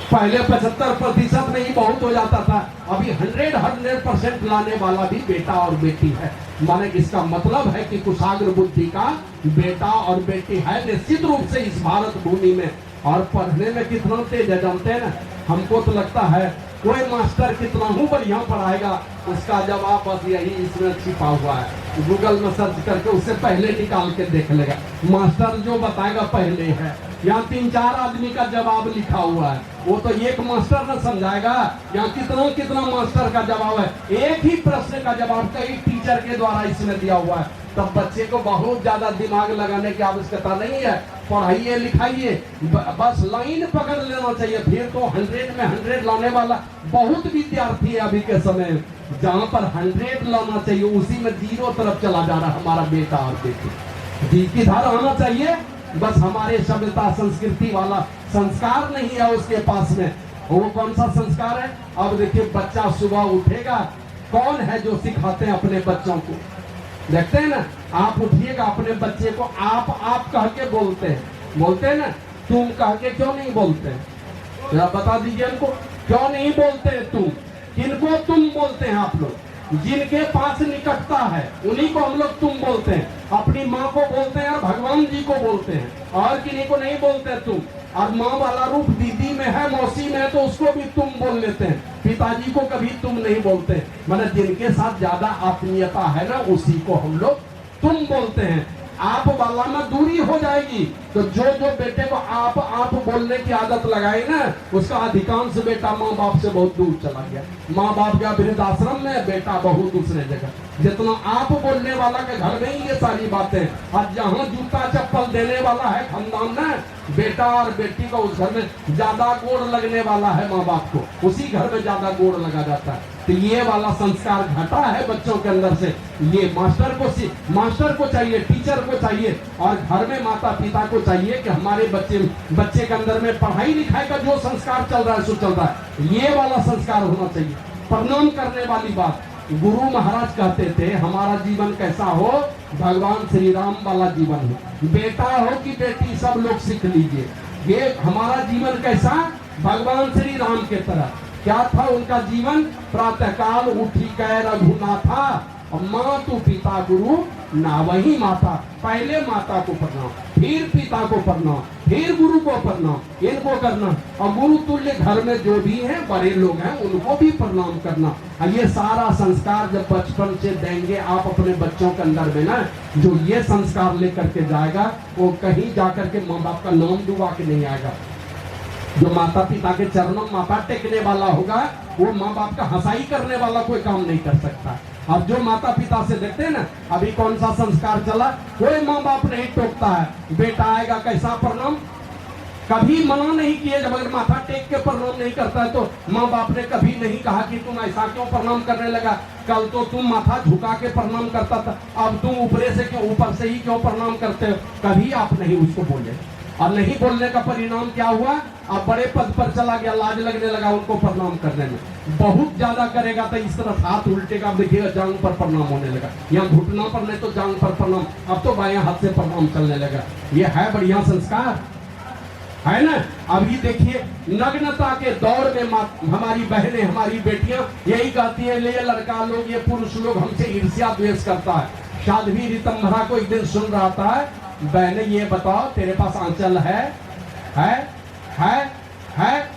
पहले 75% में ही बहुत हो जाता था, अभी 100% लाने वाला भी बेटा और बेटी है। माने इसका मतलब है कि कुशाग्र बुद्धि का बेटा और बेटी है निश्चित रूप से इस भारत भूमि में। और पढ़ने में कितना तेज है जानते हैं ना? हमको तो लगता है कोई मास्टर कितना ही बढ़िया पढ़ाएगा, उसका जवाब बस यही इसमें छिपा हुआ है। गूगल में सर्च करके उससे पहले निकाल के देख लेगा, मास्टर जो बताएगा पहले है। यहाँ 3-4 आदमी का जवाब लिखा हुआ है, वो तो एक मास्टर न समझाएगा। यहाँ कितना मास्टर का जवाब है, एक ही प्रश्न का जवाब कई टीचर के द्वारा इसमें दिया हुआ है। तब बच्चे को बहुत ज्यादा दिमाग लगाने की आवश्यकता नहीं है, पढ़ाइए लिखाइए, बस लाइन पकड़ लेना चाहिए। फिर तो 100 में 100 लाने वाला बहुत विद्यार्थी है अभी के समय, जहाँ पर 100 लाना चाहिए उसी में 0 तरफ चला जा रहा है हमारा बेटा और बेटी। जी किधर आना चाहिए? बस हमारे सभ्यता संस्कृति वाला संस्कार नहीं है उसके पास में। वो कौन सा संस्कार है? अब देखिए, बच्चा सुबह उठेगा, कौन है जो सिखाते हैं अपने बच्चों को? देखते हैं ना, आप उठिएगा, अपने बच्चे को आप कह के बोलते हैं ना, तुम कह के क्यों नहीं बोलते हैं? जरा बता दीजिए हमको, क्यों नहीं बोलते हैं तुम? किनको तुम बोलते हैं आप लोग? जिनके पास निकटता है उन्हीं को हम लोग तुम बोलते हैं। अपनी माँ को बोलते हैं और भगवान जी को बोलते हैं, और किन्हीं को नहीं बोलते तुम। और माँ वाला रूप दीदी में है, मौसी में है, तो उसको भी तुम बोल लेते हैं। पिताजी को कभी तुम नहीं बोलते। मतलब जिनके साथ ज्यादा आत्मीयता है ना, उसी को हम लोग तुम बोलते हैं। आप वाला में दूरी हो जाएगी तो जो बेटे को आप बोलने की आदत लगाई ना, उसका अधिकांश बेटा माँ बाप से बहुत दूर चला गया। माँ बाप का वृद्धाश्रम में, बेटा बहुत दूसरे जगह। जितना आप बोलने वाला के घर में ही ये सारी बातें, और जहाँ जूता चप्पल देने वाला है खानदान में, बेटा और बेटी को उस घर में ज्यादा गोड़ लगने वाला है, माँ बाप को उसी घर में ज्यादा गोड़ लगा जाता है। तो ये वाला संस्कार घटा है बच्चों के अंदर से। ये मास्टर को चाहिए, टीचर को चाहिए, और घर में माता पिता को चाहिए कि हमारे बच्चे के अंदर में पढ़ाई लिखाई का जो संस्कार चल रहा है सो चल रहा है, ये वाला संस्कार होना चाहिए। प्रणाम करने वाली बात, गुरु महाराज कहते थे हमारा जीवन कैसा हो, भगवान श्री राम वाला जीवन हो। बेटा हो कि बेटी, सब लोग सीख लीजिए, ये हमारा जीवन कैसा, भगवान श्री राम के तरह। क्या था उनका जीवन? प्रातःकाल उठी कै रघुनाथा, और मातु पिता गुरु ना वही माता। पहले माता को प्रणाम, फिर पिता को प्रणाम, फिर गुरु को प्रणाम, इनको करना। और गुरु तुल्य घर में जो भी हैं बड़े लोग हैं उनको भी प्रणाम करना। ये सारा संस्कार जब बचपन से देंगे आप अपने बच्चों के अंदर में ना, जो ये संस्कार लेकर के जाएगा वो कहीं जाकर के माँ बाप का नाम डुबा के नहीं आएगा। जो माता पिता के चरणों में माथा टेकने वाला होगा, वो माँ बाप का हंसाई करने वाला कोई काम नहीं कर सकता। अब जो माता पिता से देखते हैं ना, अभी कौन सा संस्कार चला, कोई माँ बाप नहीं टोकता है। बेटा आएगा कैसा प्रणाम, कभी मना नहीं किए। जब अगर माथा टेक के प्रणाम नहीं करता है तो माँ बाप ने कभी नहीं कहा कि तुम ऐसा क्यों प्रणाम करने लगा, कल तो तुम माथा झुका के प्रणाम करता था, अब तुम ऊपर से ही क्यों प्रणाम करते हो, कभी आप नहीं उसको बोले। और नहीं बोलने का परिणाम क्या हुआ, अब बड़े पद पर चला गया, लाज लगने लगा उनको प्रणाम करने में। बहुत ज्यादा करेगा तो इस तरफ हाथ उल्टेगा, देखिएगा जांग पर प्रणाम होने लगा, यहाँ घुटना पर नहीं तो जांग पर प्रणाम, अब तो बाएं हाथ से प्रणाम चलने लगा। ये है बढ़िया संस्कार, है ना। अभी देखिए नग्नता के दौर में हमारी बहनें, हमारी बेटियां यही कहती है, ये लड़का लोग, ये पुरुष लोग हमसे ईर्ष्या द्वेष करता है। साध्वी ऋतंभरा को एक दिन सुन रहा था, बहने ये बताओ तेरे पास आंचल है?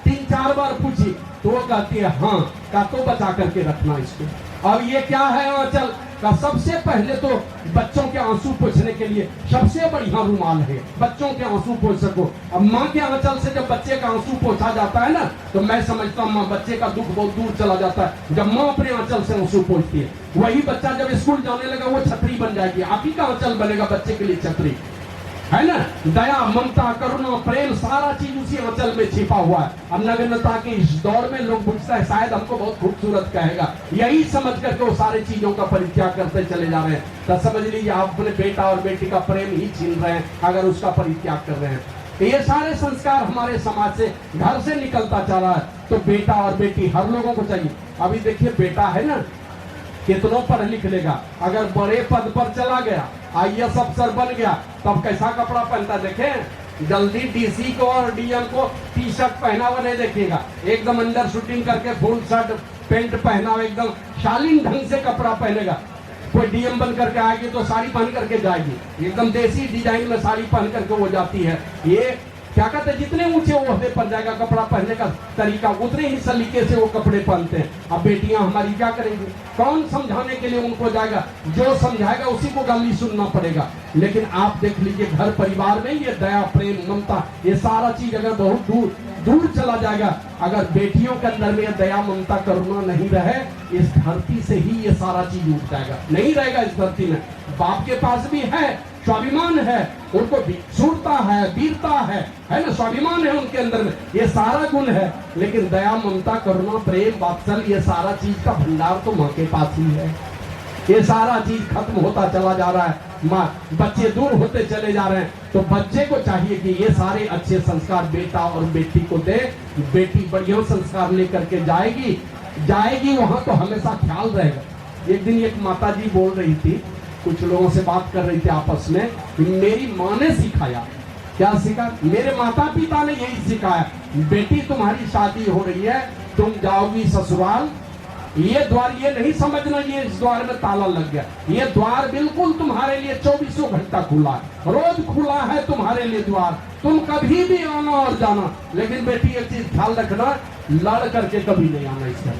3-4 बार पूछी तो वो कहती है हाँ। का तो बचा करके रखना इसको। अब ये क्या है आंचल का? सबसे पहले तो बच्चों के आंसू पोंछने के लिए सबसे बढ़िया रुमाल है, बच्चों के आंसू पोंछ सको। अब माँ के आंचल से जब बच्चे का आंसू पोंछा जाता है ना, तो मैं समझता हूँ बच्चे का दुख बहुत दूर चला जाता है। जब माँ अपने आंचल से आंसू पोंछती है, वही बच्चा जब स्कूल जाने लगा वो छतरी बन जाएगी, आप ही का आंचल बनेगा बच्चे के लिए छतरी, है ना। दया, ममता, करुणा, प्रेम, सारा चीज उसी आंचल में छिपा हुआ है। अब नग्नता के इस दौर में लोग पूछता है शायद हमको बहुत खूबसूरत कहेगा, यही समझ करके वो सारी चीजों का परित्याग करते चले जा रहे हैं। तो समझ लीजिए आप अपने बेटा और बेटी का प्रेम ही छीन रहे हैं अगर उसका परित्याग कर रहे हैं। तो ये सारे संस्कार हमारे समाज से, घर से निकलता चल रहा है। तो बेटा और बेटी हर लोगों को चाहिए। अभी देखिए बेटा है ना, कितनों पढ़ लिख लेगा, अगर बड़े पद पर चला गया, IAS अफसर बन गया, तब कैसा कपड़ा पहनता देखें। जल्दी DC को और DM को टी-शर्ट पहना हुआ नहीं देखिएगा, एकदम अंदर शूटिंग करके फुल शर्ट पेंट पहना हुआ, एकदम शालीन ढंग से कपड़ा पहनेगा। कोई DM बन करके आएगी तो साड़ी पहन करके जाएगी, एकदम देसी डिजाइन में साड़ी पहन करके वो जाती है। ये क्या कहते हैं, जितने ऊंचे ओहदे पर जाएगा कपड़ा पहनने का तरीका उतने ही सलीके से वो कपड़े पहनते हैं। अब बेटियां हमारी क्या करेंगी? कौन समझाने के लिए उनको जाएगा? जो समझाएगा उसी को गाली सुनना पड़ेगा। लेकिन आप देख लीजिए घर परिवार में ये दया, प्रेम, ममता, ये सारा चीज अगर बहुत दूर दूर चला जाएगा, अगर बेटियों के अंदर में दया, ममता, करुणा नहीं रहे, इस धरती से ही ये सारा चीज उठ जाएगा, नहीं रहेगा इस धरती में। बाप के पास भी है, स्वाभिमान है, उनको शूरता है, वीरता है ना, स्वाभिमान है उनके अंदर में, ये सारा गुण है। लेकिन दया, ममता, करुणा, प्रेम, वात्सल्य, ये सारा चीज का भंडार तो माँ के पास ही है। ये सारा चीज खत्म होता चला जा रहा है, माँ, बच्चे दूर होते चले जा रहे हैं। तो बच्चे को चाहिए कि ये सारे अच्छे संस्कार बेटा और बेटी को दे। बेटी बढ़िया संस्कार लेकर के जाएगी वहां तो हमेशा ख्याल रहेगा। एक दिन एक माता जी बोल रही थी, कुछ लोगों से बात कर रही थी आपस में, मेरी माँ ने सिखाया। क्या सिखा? मेरे माता पिता ने यही सिखाया, बेटी तुम्हारी शादी हो रही है, तुम जाओगी ससुराल, ये द्वार ये नहीं समझना ये इस द्वार में ताला लग गया, ये द्वार बिल्कुल तुम्हारे लिए 24 घंटा खुला है, रोज खुला है तुम्हारे लिए द्वार, तुम कभी भी आना और जाना। लेकिन बेटी एक चीज ख्याल रखना, लड़ करके कभी नहीं आना इस घर।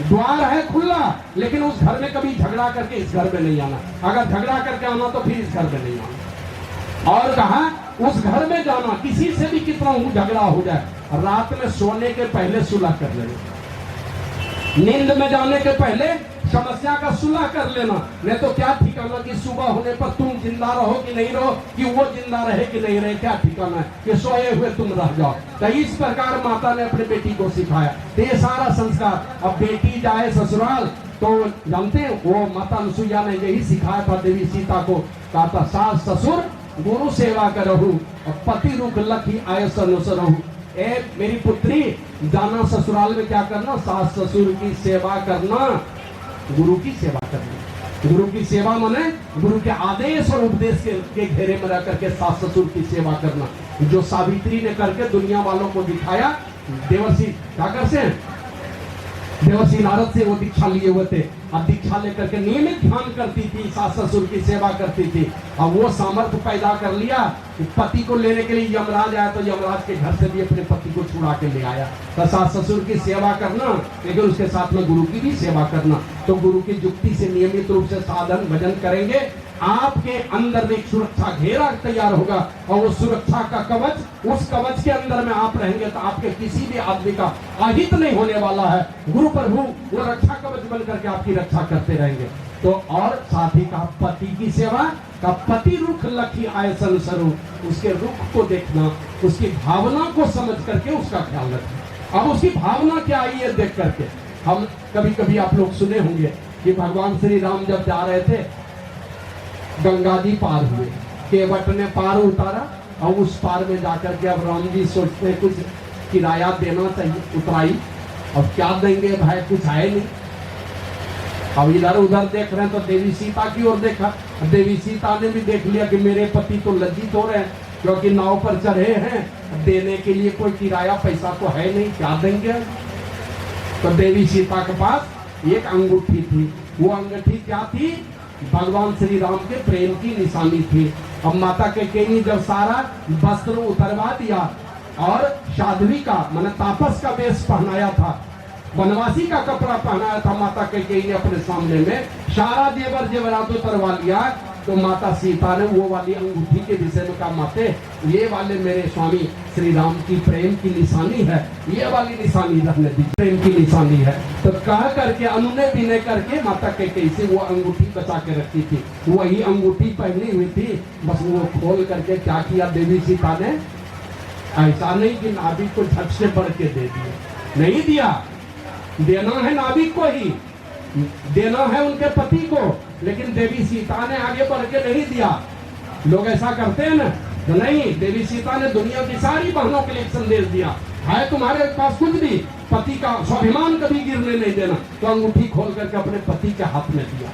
द्वार है खुला, लेकिन उस घर में कभी झगड़ा करके इस घर में नहीं आना। अगर झगड़ा करके आना तो फिर इस घर में नहीं आना। और कहा उस घर में जाना, किसी से भी कितना झगड़ा हो जाए, रात में सोने के पहले सुलह कर लेना, नींद में जाने के पहले समस्या का सुलह कर लेना। नहीं तो क्या ठिकाना कि सुबह होने पर तुम जिंदा रहो कि नहीं रहो, कि वो जिंदा रहे कि नहीं रहे, क्या ठिकाना है कि सोए हुए तुम रह जाओ। तो इस प्रकार माता ने अपनी बेटी को सिखाया। तो ये सारा संस्कार, अब बेटी जाए ससुराल तो जानते हैं वो माता अनुसुईया ने यही सिखाया था देवी सीता को, कहा था सास ससुर गुरु सेवा करहु और पति रुख लखी आयस अनुसरहु। ए मेरी पुत्री, जाना ससुराल में क्या करना? सास ससुर की सेवा करना, गुरु की सेवा करना। गुरु की सेवा माने गुरु के आदेश और उपदेश के घेरे में रह करके सास ससुर की सेवा करना, जो सावित्री ने करके दुनिया वालों को दिखाया। देवर्षि क्या से देवर्षि नारद से वो दीक्षा लिए हुए थे, अब दीक्षा लेकर के नियमित ध्यान करती थी, सास ससुर की सेवा करती थी। अब वो सामर्थ्य पैदा कर लिया कि पति को लेने के लिए यमराज आया तो यमराज के घर से भी अपने पति को छुड़ा के ले आया। तो सास ससुर की सेवा करना, लेकिन उसके साथ में गुरु की भी सेवा करना। तो गुरु की युक्ति से नियमित रूप से साधन भजन करेंगे, आपके अंदर एक सुरक्षा घेरा तैयार होगा और वो सुरक्षा का कवच, उस कवच के अंदर में आप रहेंगे तो आपके किसी भी आदमी का अहित नहीं होने वाला है। गुरु प्रभु वो रक्षा कवच बन करके आपकी रक्षा करते रहेंगे। तो और साथ ही का पति की सेवा का, पति रुख लखी आयसन सरू, उसके रुख को देखना, उसकी भावना को समझ करके उसका ख्याल रखना। अब उसकी भावना क्या आई है देख करके, हम कभी कभी आप लोग सुने होंगे कि भगवान श्री राम जब जा रहे थे गंगा जी पार हुए, केवट ने पार उतारा और उस पार में जाकर के अब राम जी सोचते हैं कुछ किराया देना चाहिए, उतराई। अब क्या देंगे भाई, कुछ है नहीं। अब इधर उधर देख रहे हैं तो देवी सीता की ओर देखा। देवी सीता ने भी देख लिया कि मेरे पति तो लज्जित हो रहे हैं, क्योंकि नाव पर चढ़े हैं, देने के लिए कोई किराया पैसा तो है नहीं, क्या देंगे। तो देवी सीता के पास एक अंगूठी थी। वो अंगूठी क्या थी? भगवान श्री राम के प्रेम की निशानी थी। अब माता कैकेयी ने जब सारा वस्त्र उतरवा दिया और साध्वी का माने तापस का वेश पहनाया था, वनवासी का कपड़ा पहनाया था, माता कैकेयी ने अपने सामने में सारा जेवर जेवरात उतरवा लिया। तो माता सीता ने वो वाली अंगूठी के विषय में कहा, माते ये वाले मेरे स्वामी श्री राम की प्रेम की निशानी है, ये वाली निशानी रखने दी, प्रेम की निशानी है। तो कह करके अनुनय विनय करके माता कैकेयी से वो अंगूठी बचा के रखी थी। वही अंगूठी पहनी हुई थी, बस वो खोल करके क्या किया देवी सीता ने, ऐसा नहीं कि नाभिक को झट से बढ़ के दे दिया, नहीं दिया। देना है नाभिक को ही, देना है उनके पति को, लेकिन देवी सीता ने आगे बढ़ के नहीं दिया। लोग ऐसा करते हैं ना, तो नहीं, देवी सीता ने दुनिया की सारी बहनों के लिए संदेश दिया, है तुम्हारे पास कुछ भी, पति का स्वाभिमान कभी गिरने नहीं देना। तो अंगूठी खोल करके अपने पति के हाथ में दिया।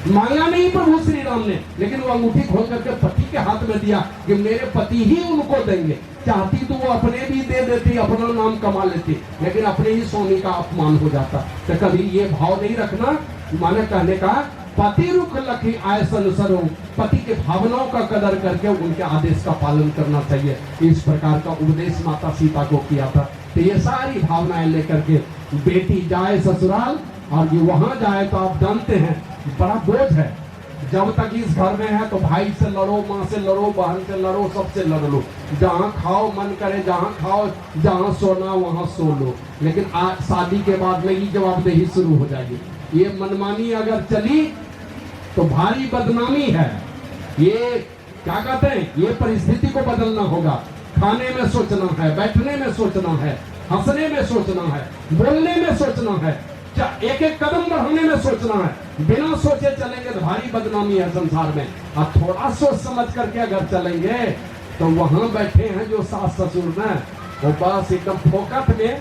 मांगा नहीं प्रभु श्री राम ने, लेकिन वो अंगूठी खोल करके पति के हाथ में दिया कि मेरे पति ही उनको देंगे। चाहती तो वो अपने भी दे देती, अपना नाम कमा लेती, लेकिन अपने ही स्वामी का अपमान हो जाता। तो कभी ये भाव नहीं रखना, माने कहने का पति रुख लखी आय सरो, पति के भावनाओं का कदर करके उनके आदेश का पालन करना चाहिए। इस प्रकार का उपदेश माता सीता को किया था। तो ये सारी भावनाएं लेकर के बेटी जाए ससुराल, और ये वहां जाए तो आप जानते हैं बड़ा बोझ है। जब तक इस घर में है तो भाई से लड़ो, माँ से लड़ो, बहन से लड़ो, सबसे लड़ लो, जहाँ खाओ मन करे, जहाँ खाओ, जहाँ सोना वहाँ सो लो। लेकिन आज शादी के बाद में ये जवाबदेही शुरू हो जाएगी। ये मनमानी अगर चली तो भारी बदनामी है। ये क्या कहते हैं, ये परिस्थिति को बदलना होगा। खाने में सोचना है, बैठने में सोचना है, हंसने में सोचना है, बोलने में सोचना है, एक एक कदम बढ़ाने में सोचना है। बिना सोचे चलेंगे तो भारी बदनामी है संसार में। अब थोड़ा सोच समझ करके अगर चलेंगे तो वहां बैठे हैं जो सास ससुर में, वो बस एकदम फोकट में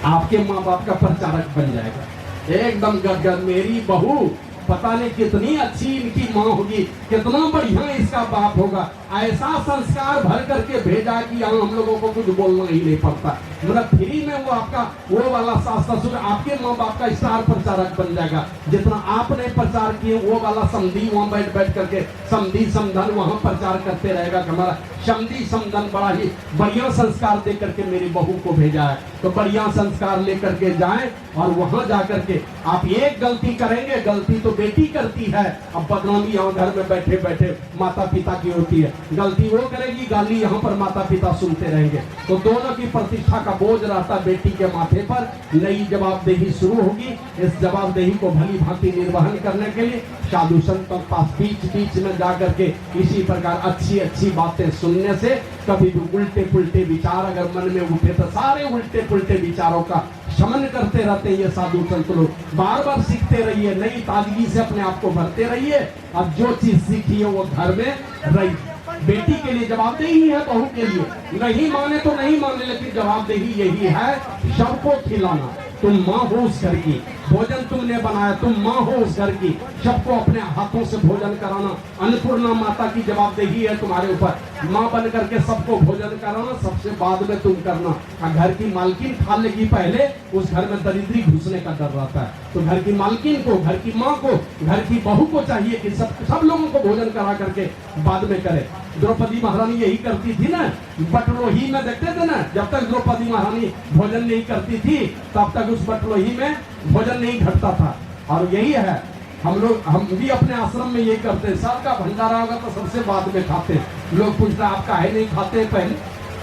आपके माँ बाप का प्रचारक बन जाएगा। एकदम गदगद, मेरी बहू पता नहीं कितनी अच्छी इनकी माँ होगी, कितना बढ़िया इसका बाप होगा। ऐसा संस्कार भर करके भेजा कि यहाँ हम लोगों को कुछ बोलना ही नहीं पड़ता। मतलब फ्री में वो आपका वो वाला सास ससुर आपके माँ बाप का स्टार प्रचारक बन जाएगा। जितना आपने प्रचार किए वो वाला समधी वहाँ बैठ बैठ करके समधी समधन वहाँ प्रचार करते रहेगा कि हमारा समधी समधन बड़ा ही बढ़िया संस्कार दे करके मेरी बहू को भेजा है। तो बढ़िया संस्कार लेकर के जाए और वहां जाकर के आप एक गलती करेंगे, गलती तो बेटी करती है, अब बदनामी यहाँ घर में बैठे बैठे माता पिता की होती है। गलती वो करेगी, गाली यहाँ पर माता पिता सुनते रहेंगे। तो दोनों की प्रतिष्ठा का बोझ रहता बेटी के माथे पर। नई जवाबदेही शुरू होगी। इस जवाबदेही को भली भांति निर्वहन करने के लिए साधु संतों के पास बीच बीच में जाकर के इसी प्रकार अच्छी अच्छी बातें सुनने से कभी भी उल्टे पुल्टे विचार अगर मन में उठे तो सारे उल्टे पुल्टे विचारों का शमन करते रहते हैं ये साधु संत लोग। बार बार सीखते रहिए, नई ताजगी से अपने आप को भरते रहिए। अब जो चीज सीखी है वो घर में रही। बेटी के लिए जवाबदेही है, बहू के लिए नहीं माने तो नहीं माने, लेकिन जवाबदेही यही है सबको खिलाना। तुम माँ हो उस घर की, भोजन तुमने बनाया, तुम माँ हो उस घर की, सबको अपने हाथों से भोजन कराना अन्नपूर्णा माता की जवाबदेही है तुम्हारे ऊपर। माँ बन करके सबको भोजन कराना, सबसे बाद में तुम करना। घर की मालकिन खा लेगी पहले, उस घर में दरिद्री घुसने का डर रहता है। तो घर की मालकिन को, घर की माँ को, घर की बहू को चाहिए कि सब लोगों को भोजन करा करके बाद में करे। द्रौपदी महारानी यही करती थी ना, बटलोही में देखते थे ना, जब तक द्रौपदी महारानी भोजन नहीं करती थी तब तक उस बटलोही में भोजन नहीं घटता था। और यही है हम भी अपने आश्रम में यही करते हैं। सबका भंडारा होगा तो सबसे बाद में खाते हैं। लोग पूछते हैं आप काहे नहीं खाते हैं पहले?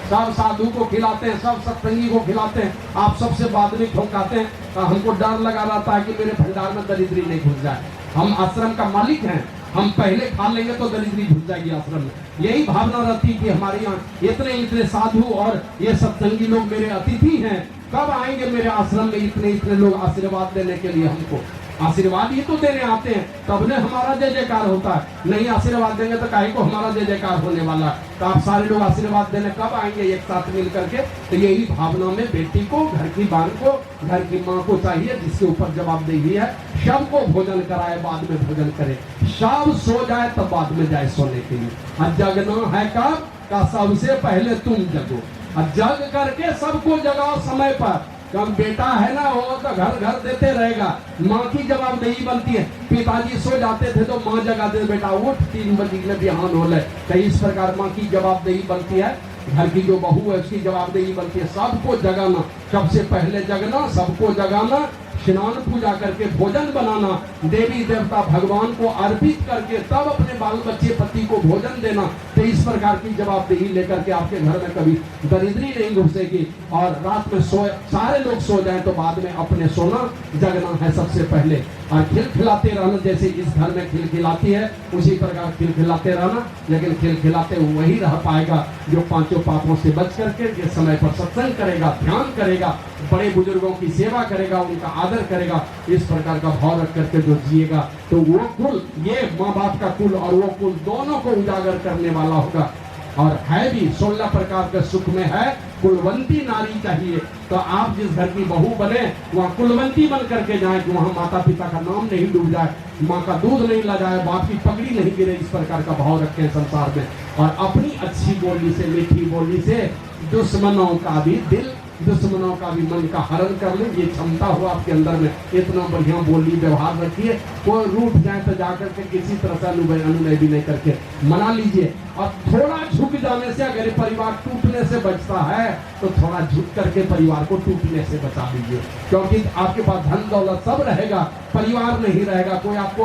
सब साधु को खिलाते हैं, सब सत्संगी को खिलाते हैं, आप सबसे बाद में क्यों खाते हैं? हमको डर लगा रहता है कि मेरे भंडार में दरिद्री नहीं घुस जाए। हम आश्रम का मालिक हैं, हम पहले खा लेंगे तो दरिद्री घुस जाएगी आश्रम में। यही भावना रहती है कि हमारे यहाँ इतने इतने साधु और ये सत्संगी लोग मेरे अतिथि हैं, कब आएंगे मेरे आश्रम में इतने इतने लोग आशीर्वाद देने के लिए हमको। आशीर्वाद ही तो देने आते हैं, तब ने हमारा जय जयकार होता है। नहीं आशीर्वाद देंगे तो काहे को हमारा जय जयकार होने वाला। तो आप सारे लोग आशीर्वाद देने कब आएंगे एक साथ मिल करके? तो यही भावना में बेटी को, घर की बहन को, घर की माँ को चाहिए जिसके ऊपर जवाबदेही है, सबको भोजन कराए, बाद में भोजन करे, सब सो जाए तब बाद में जाए सोने के लिए। और जगना है कब? का सबसे पहले तुम जगो, और जग करके सबको जगाओ समय पर। कम बेटा है ना, वो तो घर घर देते रहेगा, माँ की जवाबदेही बनती है। पिताजी सो जाते थे तो माँ जगाते, बेटा उठ 3 बजे में बिहान हो ले। तो इस प्रकार माँ की जवाबदेही बनती है, घर की जो बहू है उसकी जवाबदेही बनती है, सबको जगाना, सबसे पहले जगना, सबको जगाना, स्नान पूजा करके भोजन बनाना, देवी देवता भगवान को अर्पित करके तब अपने बाल बच्चे पति को भोजन देना। तो इस प्रकार की जवाबदेही लेकर के आपके घर में कभी दरिद्री नहीं घुसेगी। और रात में सोए, सारे लोग सो जाएं तो बाद में अपने सोना, जगना है सबसे पहले। और खिलखिलाते रहना, जैसे इस घर में खिलखिलाती है उसी प्रकार खिलखिलाते रहना। लेकिन खिलखिलाते वही रह पाएगा जो 5 पापों से बच करके समय पर सत्संग करेगा, ध्यान करेगा, बड़े बुजुर्गों की सेवा करेगा, उनका आदर करेगा। इस प्रकार का भाव रख करके जो जिएगा तो वो कुल, ये माँ बाप का कुल और वो कुल दोनों को उजागर करने वाला होगा। और है भी 16 प्रकार के सुख में है, कुलवंती नारी चाहिए। तो आप जिस घर की बहू बने वहाँ कुलवंती बन करके जाए कि वहाँ माता पिता का नाम नहीं डूब जाए, माँ का दूध नहीं लजाए, बाप की पगड़ी नहीं गिरे। इस प्रकार का भाव रखें संसार में। और अपनी अच्छी बोली से, मीठी बोली से दुश्मनों का भी दिल, दुश्मनों का भी मन का हरण कर ले, ये क्षमता हो आपके अंदर में। इतना बढ़िया बोली व्यवहार रखिए, कोई रूठ जाए तो जाकर के किसी तरह से अनुनय भी नहीं करके मना लीजिए। और थोड़ा झुक जाने से अगर परिवार टूटने से बचता है तो थोड़ा झुक करके परिवार को टूटने से बचा लीजिए। क्योंकि आपके पास धन दौलत सब रहेगा, परिवार नहीं रहेगा। कोई आपको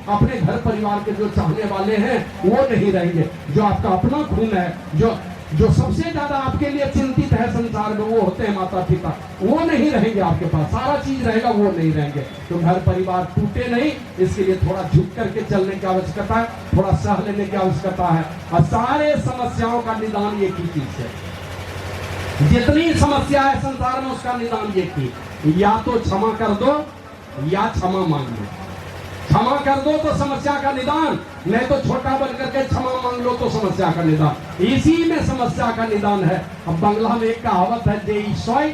अपने घर परिवार के जो चाहने वाले हैं वो नहीं रहेंगे। जो आपका अपना खून है, जो सबसे ज्यादा आपके लिए चिंतित है संसार में, वो होते हैं माता पिता, वो नहीं रहेंगे आपके पास। सारा चीज रहेगा, वो नहीं रहेंगे। तो घर परिवार टूटे नहीं, इसके लिए थोड़ा झुक करके चलने की आवश्यकता है, थोड़ा सह लेने की आवश्यकता है। और सारे समस्याओं का निदान एक ही चीज है। जितनी समस्या है संसार में उसका निदान एक ही, या तो क्षमा कर दो या क्षमा मांग लो। क्षमा कर दो तो समस्या का निदान, नहीं तो छोटा बन करके क्षमा मांग लो तो समस्या का निदान। इसी में समस्या का निदान है। अब बांग्ला में एक कहावत है, जेई सोय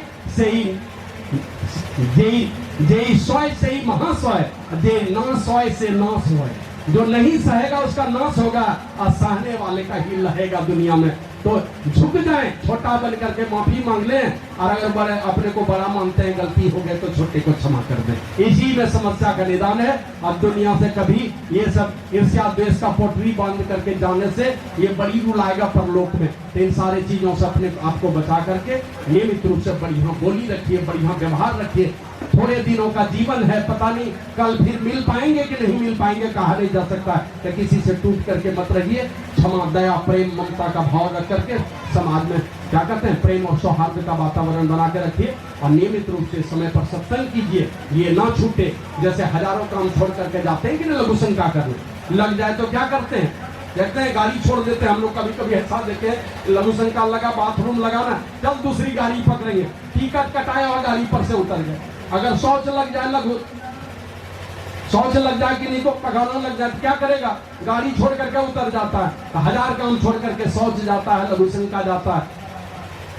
से ही महासोय, जे ना सोय से नाश होय। जो नहीं सहेगा उसका नाश होगा, और सहने वाले का ही रहेगा दुनिया में। तो झुक जाएं, छोटा बन करके माफी मांग लें, और अगर बड़े अपने को बड़ा मानते हैं, गलती हो गए तो छोटे को क्षमा कर दें। इसी में समस्या का निदान है। अब दुनिया से कभी ये सब ईर्ष्या द्वेष का पोटरी बांध करके जाने से ये बड़ी रुलाएगा परलोक में। तो इन सारी चीजों से अपने आपको बचा करके नियमित रूप से बढ़िया बोली रखिए, बढ़िया व्यवहार रखिए। थोड़े दिनों का जीवन है, पता नहीं कल फिर मिल पाएंगे कि नहीं मिल पाएंगे, कहा नहीं जा सकता। तो किसी से टूट करके मत रहिए। क्षमा, दया, प्रेम, ममता का भाव रख करके समाज में क्या कहते हैं, प्रेम और सौहार्द का वातावरण बना के रखिए। और नियमित रूप से समय पर सत्संग कीजिए, ये ना छूटे। जैसे हजारों काम छोड़ करके जाते हैं कि ना लघु शंका करने, लग जाए तो क्या करते हैं, कहते हैं गाड़ी छोड़ देते हैं। हम लोग कभी कभी ऐसा देखे, लघु शंका लगा, बाथरूम लगाना, जब दूसरी गाड़ी पकड़ेंगे, टिकट कटाया और गाड़ी पर से उतर गए। अगर शौच लग जाए, शौच लग जाए कि नहीं को पकाना लग जाए, क्या करेगा, गाड़ी छोड़ करके उतर जाता है। तो 1000 काम छोड़ करके शौच जाता है, लघु शंका जाता है।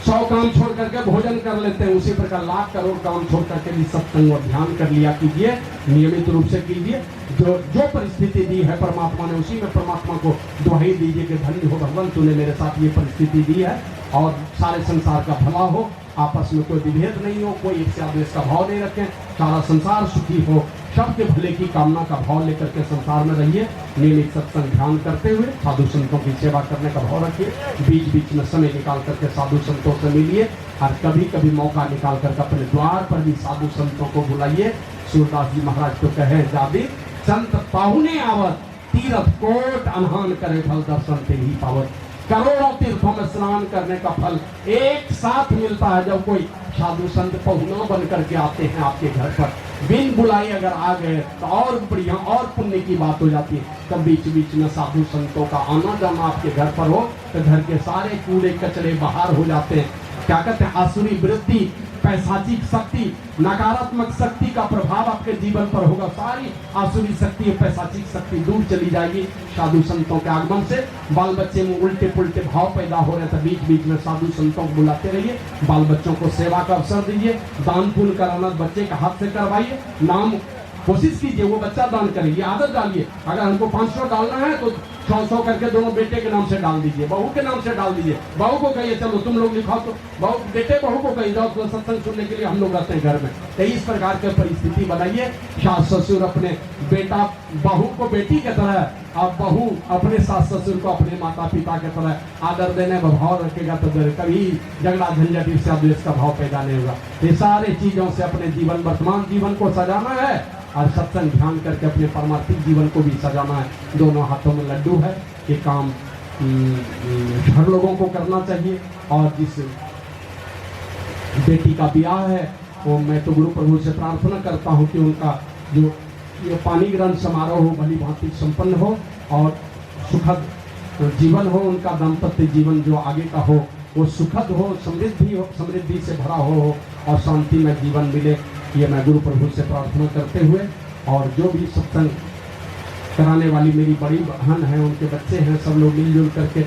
100 काम छोड़ करके भोजन कर लेते हैं। उसी प्रकार लाख करोड़ काम छोड़ करके भी सत्संग और ध्यान कर लिया कीजिए, नियमित रूप से कीजिए। जो परिस्थिति दी है परमात्मा ने, उसी में परमात्मा को दुहाई दीजिए कि धन्य हो भगवान, तूने मेरे साथ ये परिस्थिति दी है, और सारे संसार का भला हो, आपस में कोई विभेद नहीं हो, कोई ईर्ष्या द्वेष का भाव नहीं रखें, सारा संसार सुखी हो, सबके भले की कामना का भाव लेकर के संसार में रहिए। नियमित सत्संग ध्यान करते हुए साधु संतों की सेवा करने का भाव रखिए। बीच बीच में समय निकाल करके साधु संतों से मिलिए, और कभी कभी मौका निकाल करके अपने द्वार पर भी साधु संतों को बुलाइए। सूरदास जी महाराज तो कहे, जादे संत पाहुने आवत, तीरथ कोट अनहान करे, फल दर्शन ते ही पावत। करोड़ों तीर्थों में स्नान करने का फल एक साथ मिलता है जब कोई साधु संत पहुना बन करके आते हैं आपके घर पर। बिन बुलाए अगर आ गए तो और बढ़िया और पुण्य की बात हो जाती है। तब बीच बीच में साधु संतों का आना जाना आपके घर पर हो तो घर के सारे कूड़े कचरे बाहर हो जाते हैं। क्या कहते हैं, आसुरी वृत्ति पैशाचिक शक्ति, नकारात्मक शक्ति का प्रभाव आपके जीवन पर होगा। सारी आसुरी शक्ति, पैशाचिक शक्ति दूर चली जाएगी साधु संतों के आगमन से। बाल बच्चे में उल्टे पुल्टे भाव पैदा हो रहे थे, बीच बीच में साधु संतों को बुलाते रहिए, बाल बच्चों को सेवा का अवसर दीजिए, दान पुण्य कराना बच्चे का हाथ से करवाइए, नाम कोशिश कीजिए वो बच्चा दान करे, ये आदत डालिए। अगर हमको 500 डालना है तो 100 करके दोनों बेटे के नाम से डाल दीजिए, बहू के नाम से डाल दीजिए। बहू को कहिए चलो तुम लोग लिखाओ, तो बहू बेटे बहू को कही जाओ तो सत्संग सुनने के लिए हम लोग रहते हैं घर में। तो इस प्रकार की परिस्थिति बनाइए। सास ससुर अपने बेटा बहू को बेटी के तरह और बहू अपने सास ससुर को अपने माता पिता के तरह आदर देने में भाव रखेगा तो कभी झगड़ा झंझट ईर्ष्या द्वेष का भाव पैदा नहीं होगा। ये सारे चीजों से अपने जीवन वर्तमान जीवन को सजाना है और सत्संग ध्यान करके अपने पारमार्थिक जीवन को भी सजाना है। दोनों हाथों में लड्डू है, ये काम हर लोगों को करना चाहिए। और जिस बेटी का ब्याह है वो मैं तो गुरु प्रभु से प्रार्थना करता हूँ कि उनका जो ये पानी ग्रहण समारोह हो भली भांति संपन्न हो और सुखद जीवन हो, उनका दाम्पत्य जीवन जो आगे का हो वो सुखद हो, समृद्धि से भरा हो और शांति में जीवन मिले। ये मैं गुरु प्रभु से प्रार्थना करते हुए, और जो भी सत्संग कराने वाली मेरी बड़ी बहन है, उनके बच्चे हैं, सब लोग मिलजुल करके,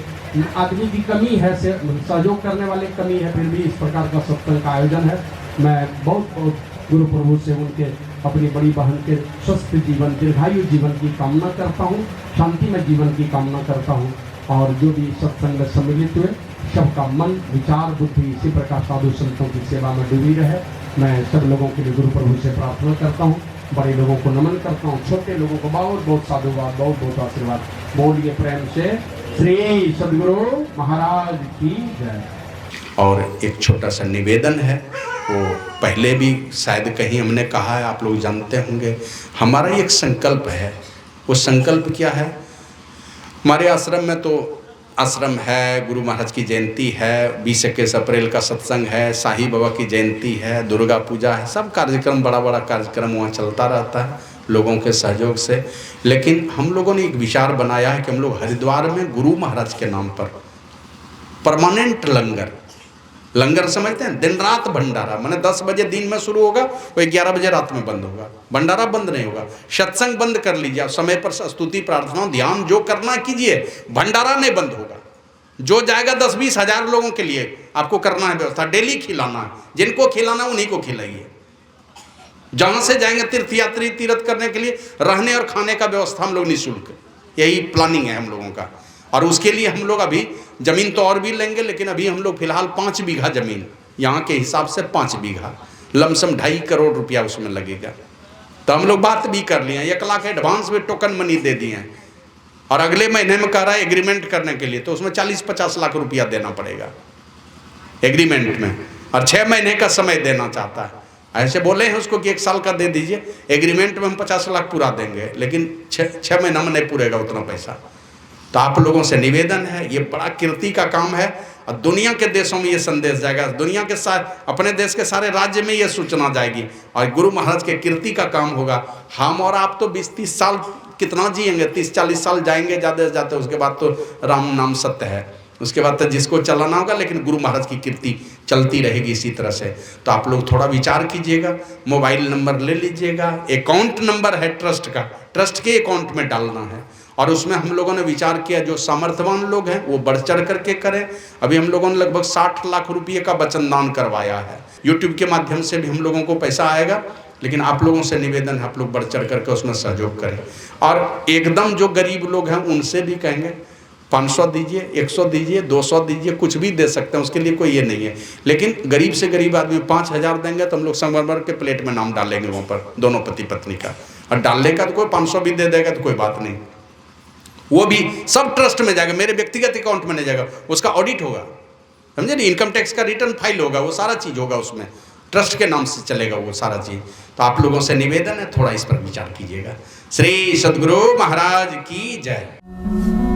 आदमी की कमी है, सहयोग करने वाले की कमी है, फिर भी इस प्रकार का सत्संग का आयोजन है। मैं बहुत बहुत गुरु प्रभु से उनके अपनी बड़ी बहन के स्वस्थ जीवन, दीर्घायु जीवन की कामना करता हूँ, शांति में जीवन की कामना करता हूँ। और जो भी सत्संग में सम्मिलित हुए सबका मन विचार बुद्धि इसी प्रकार साधु संतों की सेवा में डूबी रहे। मैं सब लोगों के लिए गुरु प्रभु से प्रार्थना करता हूँ, बड़े लोगों को नमन करता हूँ, छोटे लोगों को बहुत बहुत साधुवाद, बहुत बहुत आशीर्वाद। बोलिए प्रेम से श्री सद्गुरु महाराज की जय। और एक छोटा सा निवेदन है, वो पहले भी शायद कहीं हमने कहा है, आप लोग जानते होंगे। हमारा एक संकल्प है, वो संकल्प क्या है? हमारे आश्रम में तो आश्रम है, गुरु महाराज की जयंती है, 20-21 अप्रैल का सत्संग है, साईं बाबा की जयंती है, दुर्गा पूजा है, सब कार्यक्रम बड़ा बड़ा कार्यक्रम वहाँ चलता रहता है लोगों के सहयोग से। लेकिन हम लोगों ने एक विचार बनाया है कि हम लोग हरिद्वार में गुरु महाराज के नाम पर परमानेंट लंगर समझते हैं, दिन रात भंडारा, माने 10 बजे दिन में शुरू होगा, वो 11 बजे रात में बंद होगा। भंडारा बंद नहीं होगा, सत्संग बंद कर लीजिए, समय पर स्तुति प्रार्थना ध्यान जो करना कीजिए, भंडारा नहीं बंद होगा। जो जाएगा 10-20 हज़ार लोगों के लिए आपको करना है व्यवस्था, डेली खिलाना है, जिनको खिलाना उन्हीं को खिलाइए। जहाँ से जाएंगे तीर्थयात्री तीर्थ करने के लिए, रहने और खाने का व्यवस्था हम लोग निःशुल्क, यही प्लानिंग है हम लोगों का। और उसके लिए हम लोग अभी ज़मीन तो और भी लेंगे, लेकिन अभी हम लोग फिलहाल 5 बीघा ज़मीन, यहाँ के हिसाब से 5 बीघा, लमसम 2.5 करोड़ रुपया उसमें लगेगा। तो हम लोग बात भी कर लिए हैं, 1 लाख एडवांस में टोकन मनी दे दिए हैं, और अगले महीने में कह रहा है एग्रीमेंट करने के लिए, तो उसमें 40-50 लाख रुपया देना पड़ेगा एग्रीमेंट में, और 6 महीने का समय देना चाहता है। ऐसे बोले हैं उसको कि 1 साल का दे दीजिए, एग्रीमेंट में हम 50 लाख पूरा देंगे, लेकिन 6 महीना में नहीं पूरेगा उतना पैसा। तो आप लोगों से निवेदन है, ये बड़ा कीर्ति का काम है, और दुनिया के देशों में ये संदेश जाएगा, दुनिया के अपने देश के सारे राज्य में ये सूचना जाएगी, और गुरु महाराज के कीर्ति का काम होगा। हम और आप तो 20-30 साल कितना जिएंगे, 30-40 साल जाएंगे ज़्यादा से ज़्यादा, उसके बाद तो राम नाम सत्य है, उसके बाद तो जिसको चलाना होगा, लेकिन गुरु महाराज की कीर्ति चलती रहेगी इसी तरह से। तो आप लोग थोड़ा विचार कीजिएगा, मोबाइल नंबर ले लीजिएगा, अकाउंट नंबर है ट्रस्ट का, ट्रस्ट के अकाउंट में डालना है, और उसमें हम लोगों ने विचार किया जो सामर्थ्यवान लोग हैं वो बढ़ चढ़ करके करें। अभी हम लोगों ने लगभग 60 लाख रुपये का वचन दान करवाया है, यूट्यूब के माध्यम से भी हम लोगों को पैसा आएगा, लेकिन आप लोगों से निवेदन है आप लोग बढ़ चढ़ करके उसमें सहयोग करें। और एकदम जो गरीब लोग हैं उनसे भी कहेंगे 500 दीजिए, 100 दीजिए, 200 दीजिए, कुछ भी दे सकते हैं, उसके लिए कोई ये नहीं है। लेकिन गरीब से गरीब आदमी 5000 देंगे तो हम लोग संगमरमर के प्लेट में नाम डालेंगे वहाँ पर, दोनों पति पत्नी का, और डालने का तो कोई 500 भी दे देगा तो कोई बात नहीं, वो भी सब ट्रस्ट में जाएगा, मेरे व्यक्तिगत अकाउंट में नहीं जाएगा, उसका ऑडिट होगा, समझे नहीं, इनकम टैक्स का रिटर्न फाइल होगा, वो सारा चीज़ होगा उसमें, ट्रस्ट के नाम से चलेगा वो सारा चीज़। तो आप लोगों से निवेदन है थोड़ा इस पर विचार कीजिएगा। श्री सद्गुरु महाराज की जय।